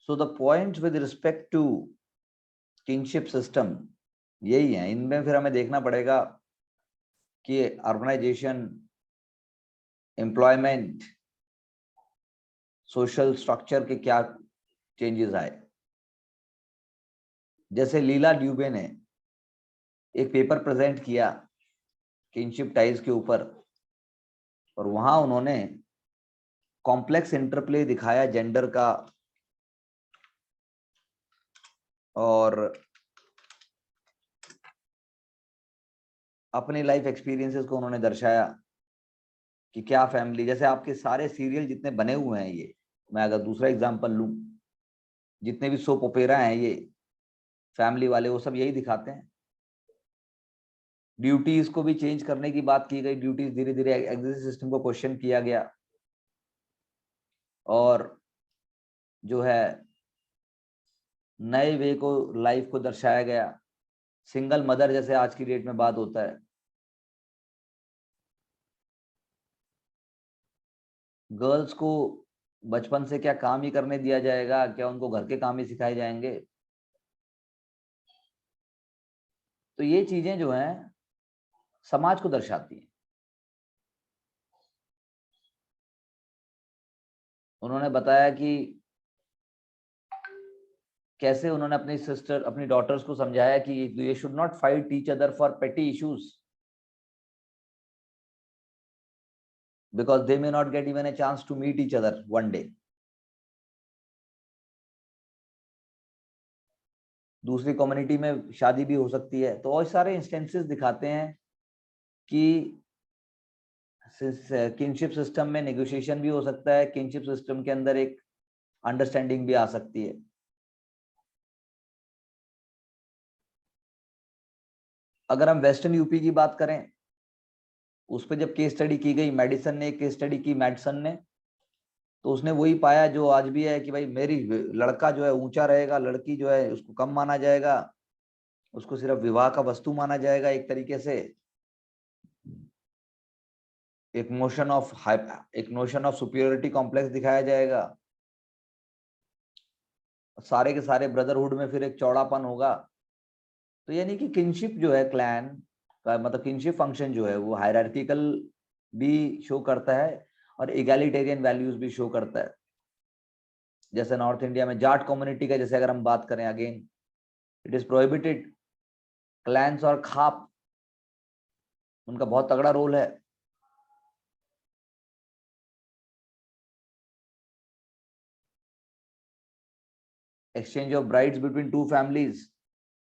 So the point with respect to kingship system यही है। इनमें फिर हमें देखना पड़ेगा कि अर्बनाइजेशन, एम्प्लॉयमेंट, सोशल स्ट्रक्चर के क्या चेंजेस आए। जैसे लीला ड्यूबे ने एक पेपर प्रेजेंट किया किंगशिप टाइज के ऊपर, और वहां उन्होंने कॉम्प्लेक्स इंटरप्ले दिखाया जेंडर का, और अपनी लाइफ एक्सपीरियंसेस को उन्होंने दर्शाया कि क्या फैमिली, जैसे आपके सारे सीरियल जितने बने हुए हैं, ये मैं अगर दूसरा एग्जांपल लूं, जितने भी सोप ओपेरा हैं ये फैमिली वाले, वो सब यही दिखाते हैं। ड्यूटीज को भी चेंज करने की बात की गई, ड्यूटीज धीरे धीरे एग्जिस्टिंग सिस्टम को क्वेश्चन किया गया, और जो है नए वे को, लाइफ को दर्शाया गया। सिंगल मदर जैसे आज की डेट में बात होता है, गर्ल्स को बचपन से क्या काम ही करने दिया जाएगा, क्या उनको घर के काम ही सिखाए जाएंगे? तो ये चीजें जो हैं समाज को दर्शाती हैं। उन्होंने बताया कि कैसे उन्होंने अपनी सिस्टर, अपनी डॉटर्स को समझाया कि ये should not fight each other for petty issues, because they may not get even a chance to meet each other one day. दूसरी कम्युनिटी में शादी भी हो सकती है। तो और सारे इंस्टेंसेस दिखाते हैं कि किनशिप सिस्टम में नेगोशिएशन भी हो सकता है, किनशिप सिस्टम के अंदर एक अंडरस्टैंडिंग भी आ सकती है। अगर हम वेस्टर्न यूपी की बात करें, उस पर जब केस स्टडी की गई, मेडिसन ने एक केस स्टडी की, मेडिसन ने, तो उसने वही पाया जो आज भी है कि भाई मेरी लड़का जो है ऊंचा रहेगा, लड़की जो है उसको कम माना जाएगा, उसको सिर्फ विवाह का वस्तु माना जाएगा। एक तरीके से एक नोशन ऑफ सुपीरियरिटी कॉम्प्लेक्स दिखाया जाएगा। सारे के सारे ब्रदरहुड में फिर एक चौड़ापन होगा। तो यानी कि किनशिप जो है, क्लैन का मतलब किनशिप फंक्शन जो है वो हायरार्किकल भी शो करता है, और इगैलिटेरियन वैल्यूज भी शो करता है। जैसे नॉर्थ इंडिया में जाट कम्युनिटी का जैसे अगर हम बात करें, again it is prohibited. Clans और खाप, उनका बहुत तगड़ा रोल है। exchange of brides between two families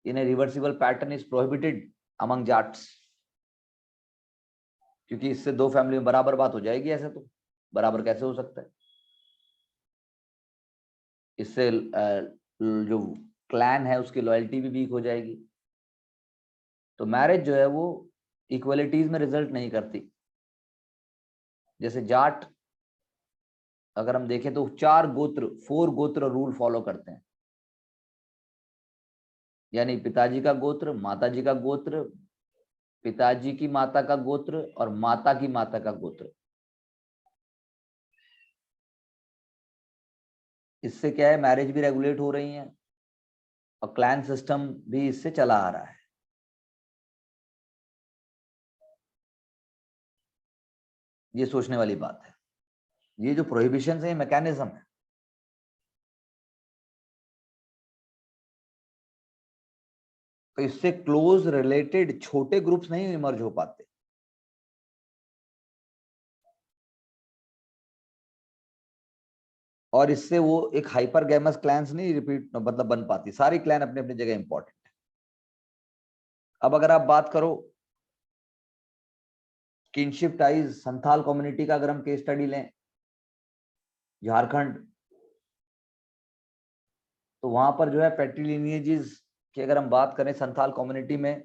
in a reversible pattern is prohibited among Jats. क्योंकि इससे दो फैमिली में बराबर बात हो जाएगी, ऐसे तो बराबर कैसे हो सकता है? इससे जो क्लैन है उसकी लॉयल्टी भी वीक हो जाएगी। तो मैरिज जो है वो इक्वलिटीज में रिजल्ट नहीं करती। जैसे जाट अगर हम देखें तो 4 गोत्र रूल फॉलो करते हैं, यानी पिताजी का गोत्र, माताजी का गोत्र, पिताजी की माता का गोत्र और माता की माता का गोत्र। इससे क्या है, मैरिज भी रेगुलेट हो रही है और क्लैन सिस्टम भी इससे चला आ रहा है। ये सोचने वाली बात है। ये जो प्रोहिबिशन है, मैकेनिज्म है। तो इससे क्लोज रिलेटेड छोटे ग्रुप्स नहीं इमर्ज हो पाते। और इससे वो एक हाइपरगैमस क्लैंस नहीं रिपीट मतलब बन पाती। सारी क्लैन अपने अपनी जगह इंपॉर्टेंट है। अब अगर आप बात करो किनशिप टाइज, संथाल कम्युनिटी का अगर हम केस स्टडी लें झारखंड, तो वहां पर जो है पैट्रिलिनिएजेस की अगर हम बात करें संथाल कम्युनिटी में,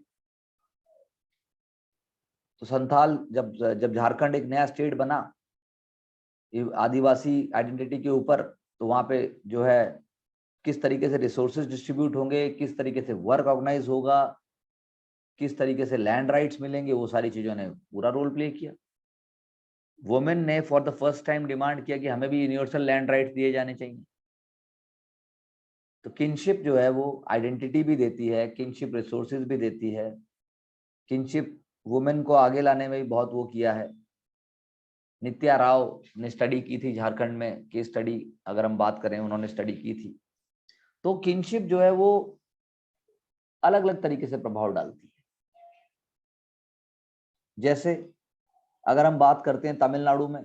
तो संथाल जब झारखंड एक नया स्टेट बना आदिवासी आइडेंटिटी के ऊपर, तो वहां पे जो है किस तरीके से रिसोर्सेज डिस्ट्रीब्यूट होंगे, किस तरीके से वर्क ऑर्गेनाइज होगा, किस तरीके से लैंड राइट्स मिलेंगे, वो सारी चीजों ने पूरा रोल प्ले किया। वुमेन ने for the first time demand किया कि हमें भी यूनिवर्सल लैंड राइट्स दिए जाने चाहिए। तो किनशिप जो है वो आइडेंटिटी भी देती है, किनशिप रिसोर्सेज भी देती है, किनशिप वुमेन को आगे लाने में भी बहुत वो किया है। नित्या राव ने स्टडी की थी झारखंड में, केस स्टडी अगर हम बात करें उन्होंने स्टडी की थी। तो किनशिप जो है वो अलग अलग तरीके से प्रभाव डालती है। जैसे अगर हम बात करते हैं तमिलनाडु में,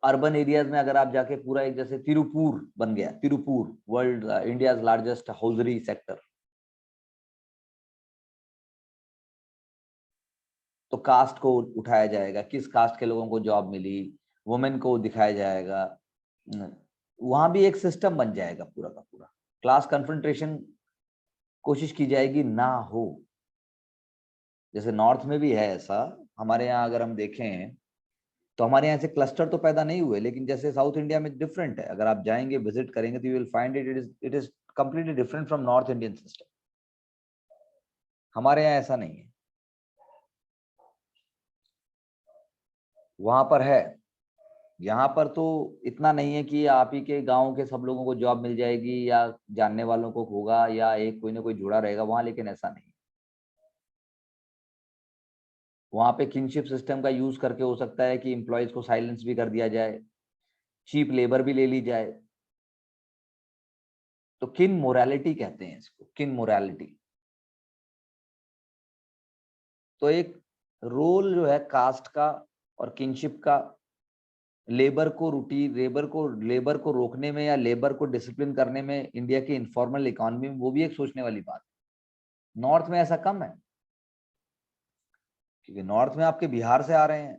अर्बन एरियाज में अगर आप जाके पूरा एक जैसे तिरुपुर बन गया, Tiruppur world India's largest hosiery sector, तो कास्ट को उठाया जाएगा, किस कास्ट के लोगों को जॉब मिली, वुमेन को दिखाया जाएगा। वहां भी एक सिस्टम बन जाएगा पूरा का पूरा। क्लास कन्फ्रंटेशन कोशिश की जाएगी ना हो। जैसे नॉर्थ में भी है ऐसा, हमारे यहाँ अगर हम देखें तो हमारे यहाँ से क्लस्टर तो पैदा नहीं हुए, लेकिन जैसे साउथ इंडिया में डिफरेंट है। अगर आप जाएंगे विजिट करेंगे तो you will find it is completely different from north Indian system. हमारे यहाँ ऐसा नहीं है, वहां पर है। यहाँ पर तो इतना नहीं है कि आप ही के गांव के सब लोगों को जॉब मिल जाएगी या जानने वालों को होगा या एक कोई ना कोई जुड़ा रहेगा वहां, लेकिन ऐसा नहीं। वहां पे किनशिप सिस्टम का यूज करके हो सकता है कि इंप्लॉयज को साइलेंस भी कर दिया जाए, चीप लेबर भी ले ली जाए। तो किन मोरालिटी कहते हैं इसको, किन मोरालिटी। तो एक रोल जो है कास्ट का और किनशिप का लेबर को लेबर को रोकने में या लेबर को डिसिप्लिन करने में इंडिया की इनफॉर्मल इकोनॉमी में, वो भी एक सोचने वाली बात है। नॉर्थ में ऐसा कम है, क्योंकि नॉर्थ में आपके बिहार से आ रहे हैं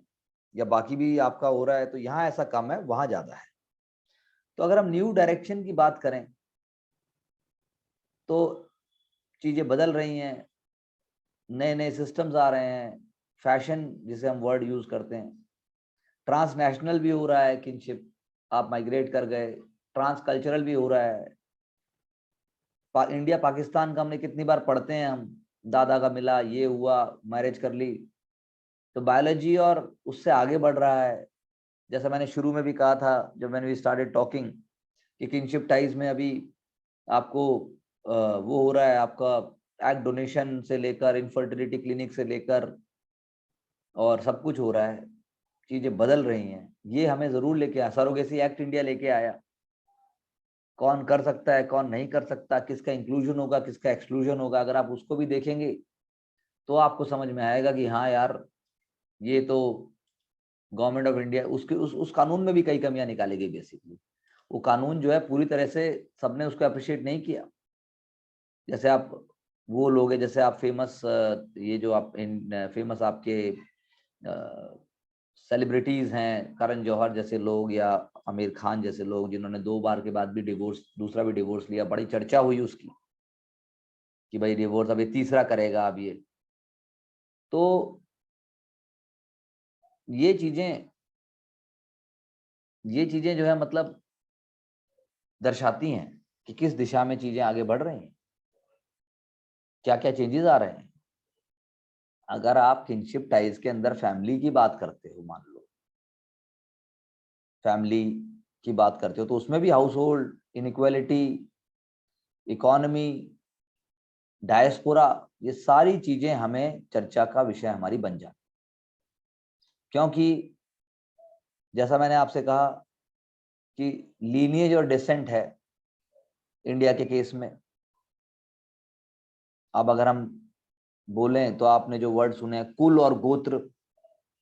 या बाकी भी आपका हो रहा है, तो यहाँ ऐसा कम है, वहां ज्यादा है। तो अगर हम न्यू डायरेक्शन की बात करें तो चीजें बदल रही हैं, नए नए सिस्टम्स आ रहे हैं, फैशन जिसे हम वर्ड यूज करते हैं, ट्रांसनेशनल भी हो रहा है किनशिप, आप माइग्रेट कर गए, ट्रांस कल्चरल भी हो रहा है। इंडिया पाकिस्तान का हमने कितनी बार पढ़ते हैं हम, दादा का मिला, ये हुआ, मैरिज कर ली। तो बायोलॉजी और उससे आगे बढ़ रहा है। जैसा मैंने शुरू में भी कहा था जब मैंने स्टार्टेड टॉकिंग, कि किनशिप टाइज में अभी आपको वो हो रहा है, आपका एग डोनेशन से लेकर इनफर्टिलिटी क्लिनिक से लेकर और सब कुछ हो रहा है। चीजें बदल रही हैं। ये हमें जरूर लेके आया, सरोगेसी एक्ट इंडिया लेके आया। कौन कर सकता है, कौन नहीं कर सकता, किसका इंक्लूजन होगा, किसका एक्सक्लूजन होगा, अगर आप उसको भी देखेंगे तो आपको समझ में आएगा कि हाँ यार, ये तो गवर्नमेंट ऑफ इंडिया, उसके उस कानून में भी कई कमियां निकाली गई। बेसिकली वो कानून जो है पूरी तरह से सबने उसको अप्रिशिएट नहीं किया। जैसे आप वो लोग हैं, जैसे आप फेमस, ये जो आप फेमस आपके सेलिब्रिटीज हैं, करण जौहर जैसे लोग या आमिर खान जैसे लोग, जिन्होंने 2 बार के बाद भी डिवोर्स, दूसरा भी डिवोर्स लिया, बड़ी चर्चा हुई उसकी कि भाई डिवोर्स अब ये तीसरा करेगा अब तो ये चीजें जो है मतलब दर्शाती हैं कि किस दिशा में चीजें आगे बढ़ रही हैं, क्या क्या चेंजेस आ रहे हैं। अगर आप किनशिप टाइज के अंदर फैमिली की बात करते हो, मान लो फैमिली की बात करते हो, तो उसमें भी house hold inequality, economy, diaspora, ये सारी चीजें हमें चर्चा का विषय हमारी बन जाती। क्योंकि जैसा मैंने आपसे कहा कि लीनिएज और डिसेंट है इंडिया के केस में। अब अगर हम बोलें तो आपने जो वर्ड सुने कुल और गोत्र,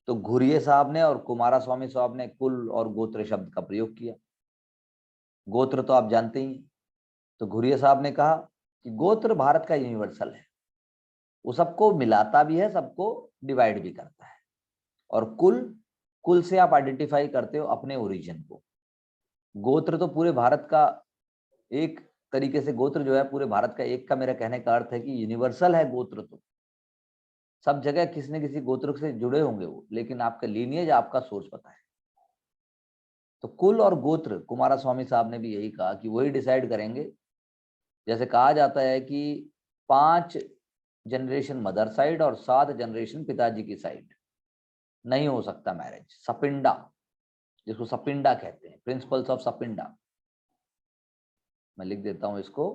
तो घुरिये साहब ने और कुमारा स्वामी साहब ने कुल और गोत्र शब्द का प्रयोग किया। गोत्र तो आप जानते ही, तो घुरिये साहब ने कहा कि गोत्र भारत का यूनिवर्सल है, वो सबको मिलाता भी है, सबको डिवाइड भी करता है। और कुल से आप आइडेंटिफाई करते हो अपने ओरिजिन को। गोत्र तो पूरे भारत का एक तरीके से, गोत्र जो है पूरे भारत का एक का, मेरा कहने का अर्थ है कि यूनिवर्सल है गोत्र। तो सब जगह किसी न किसी गोत्र से जुड़े होंगे वो, लेकिन आपका लीनिएज, आपका सोर्स पता है। तो कुल और गोत्र, कुमारा स्वामी साहब ने भी यही कहा कि वही डिसाइड करेंगे। जैसे कहा जाता है कि 5 जनरेशन मदर साइड और 7 जनरेशन पिताजी की साइड नहीं हो सकता मैरिज। सपिंडा, जिसको सपिंडा कहते हैं, प्रिंसिपल्स ऑफ सपिंडा, मैं लिख देता हूं इसको,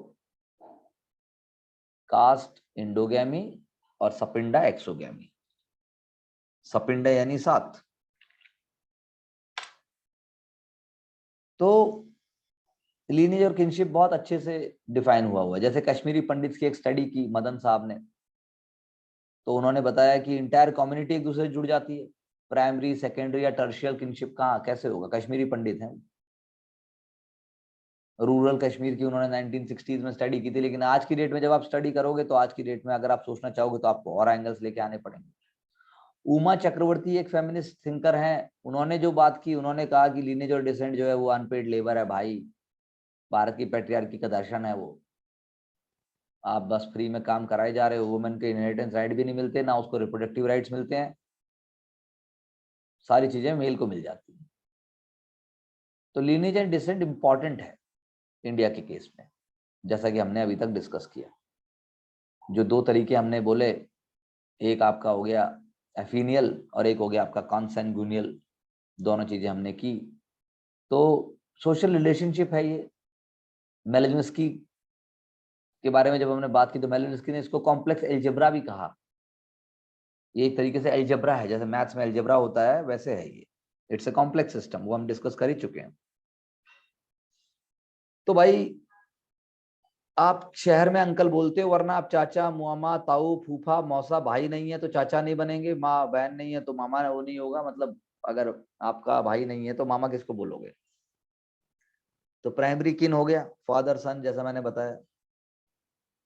कास्ट इंडोगैमी और सपिंडा एक्सोगैमी। सपिंडा यानी 7। तो लीनेज और किनशिप बहुत अच्छे से डिफाइन हुआ है। जैसे कश्मीरी पंडित की एक स्टडी की मदन साहब ने, तो उन्होंने बताया कि इंटायर कम्युनिटी एक दूसरे से जुड़ जाती है। प्राइमरी, सेकेंडरी या टर्शियल किनशिप कहाँ कैसे होगा? कश्मीरी पंडित हैं, रूरल कश्मीर की उन्होंने 1960s में स्टडी की थी। लेकिन आज की डेट में जब आप स्टडी करोगे, तो आज की डेट में अगर आप सोचना चाहोगे तो आपको और एंगल्स लेके आने पड़ेंगे। उमा चक्रवर्ती एक फेमिनिस्ट थिंकर हैं, उन्होंने जो बात की, उन्होंने कहा कि लीनेज और डिसेंट जो है वो अनपेड लेबर है भाई, भारत की पैट्रियार्की का दर्शन है वो। आप बस फ्री में काम कराए जा रहे हो, वुमेन के इनहेरिटेंस राइट भी नहीं मिलते, ना उसको रिप्रोडक्टिव राइट्स मिलते हैं, सारी चीजें मेल को मिल जाती हैं। तो लीनेज एंड डिसेंट इंपॉर्टेंट है इंडिया के केस में, जैसा कि हमने अभी तक डिस्कस किया। जो 2 तरीके हमने बोले, एक आपका हो गया एफिनियल और एक हो गया आपका कॉन्सेंगुनियल, दोनों चीजें हमने की। तो सोशल रिलेशनशिप है ये। मेलिनस्की के बारे में जब हमने बात की, तो मेलिनस्की ने इसको कॉम्प्लेक्स एल्जेब्रा भी कहा। ये एक तरीके से एल्जेब्रा है, जैसे मैथ्स में एल्जेब्रा होता है वैसे है ये। इट्स अ कॉम्प्लेक्स सिस्टम, वो हम डिस्कस कर ही चुके हैं। तो भाई आप शहर में अंकल बोलते हो, वरना आप चाचा, मामा, ताऊ, फूफा, मौसा, भाई नहीं है तो चाचा नहीं बनेंगे, माँ बहन नहीं है तो मामा वो नहीं होगा। मतलब अगर आपका भाई नहीं है तो मामा किसको बोलोगे? तो प्राइमरी किन हो गया, फादर सन, जैसा मैंने बताया।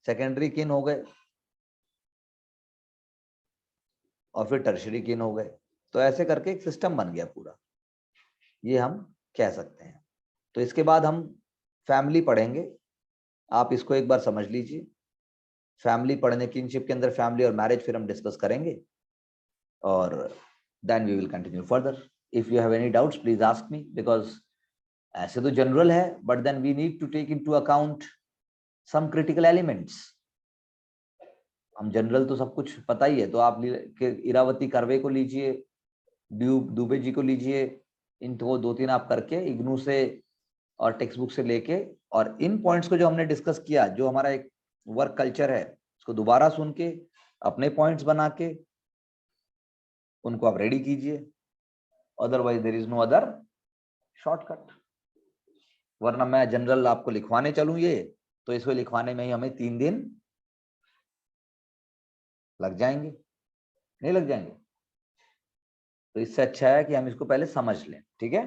सेकेंडरी किन हो गए, और फिर टर्शरी किन हो गए। तो ऐसे करके एक सिस्टम बन गया पूरा, ये हम कह सकते हैं। तो इसके बाद हम फैमिली पढ़ेंगे, आप इसको एक बार समझ लीजिए। फैमिली पढ़ने, किनशिप के अंदर फैमिली और मैरिज फिर हम डिस्कस करेंगे, और then we will continue further. If you have any doubts please ask me, because ऐसे तो जनरल है, but then we need to take into account some critical elements. हम जनरल तो सब कुछ पता ही है, तो आप इरावती कर्वे को लीजिए, दुबे जी को लीजिए, इन तो 2-3 आप करके इग्नू से और टेक्स्ट बुक से लेके, और इन पॉइंट्स को जो हमने डिस्कस किया, जो हमारा एक वर्क कल्चर है, उसको दोबारा सुन के अपने पॉइंट्स बना के उनको आप रेडी कीजिए। Otherwise there is no other shortcut. वरना मैं जनरल आपको लिखवाने चलूं ये, तो इसको लिखवाने में ही हमें 3 दिन लग जाएंगे, नहीं लग जाएंगे? तो इससे अच्छा है कि हम इसको पहले समझ लें, ठीक है।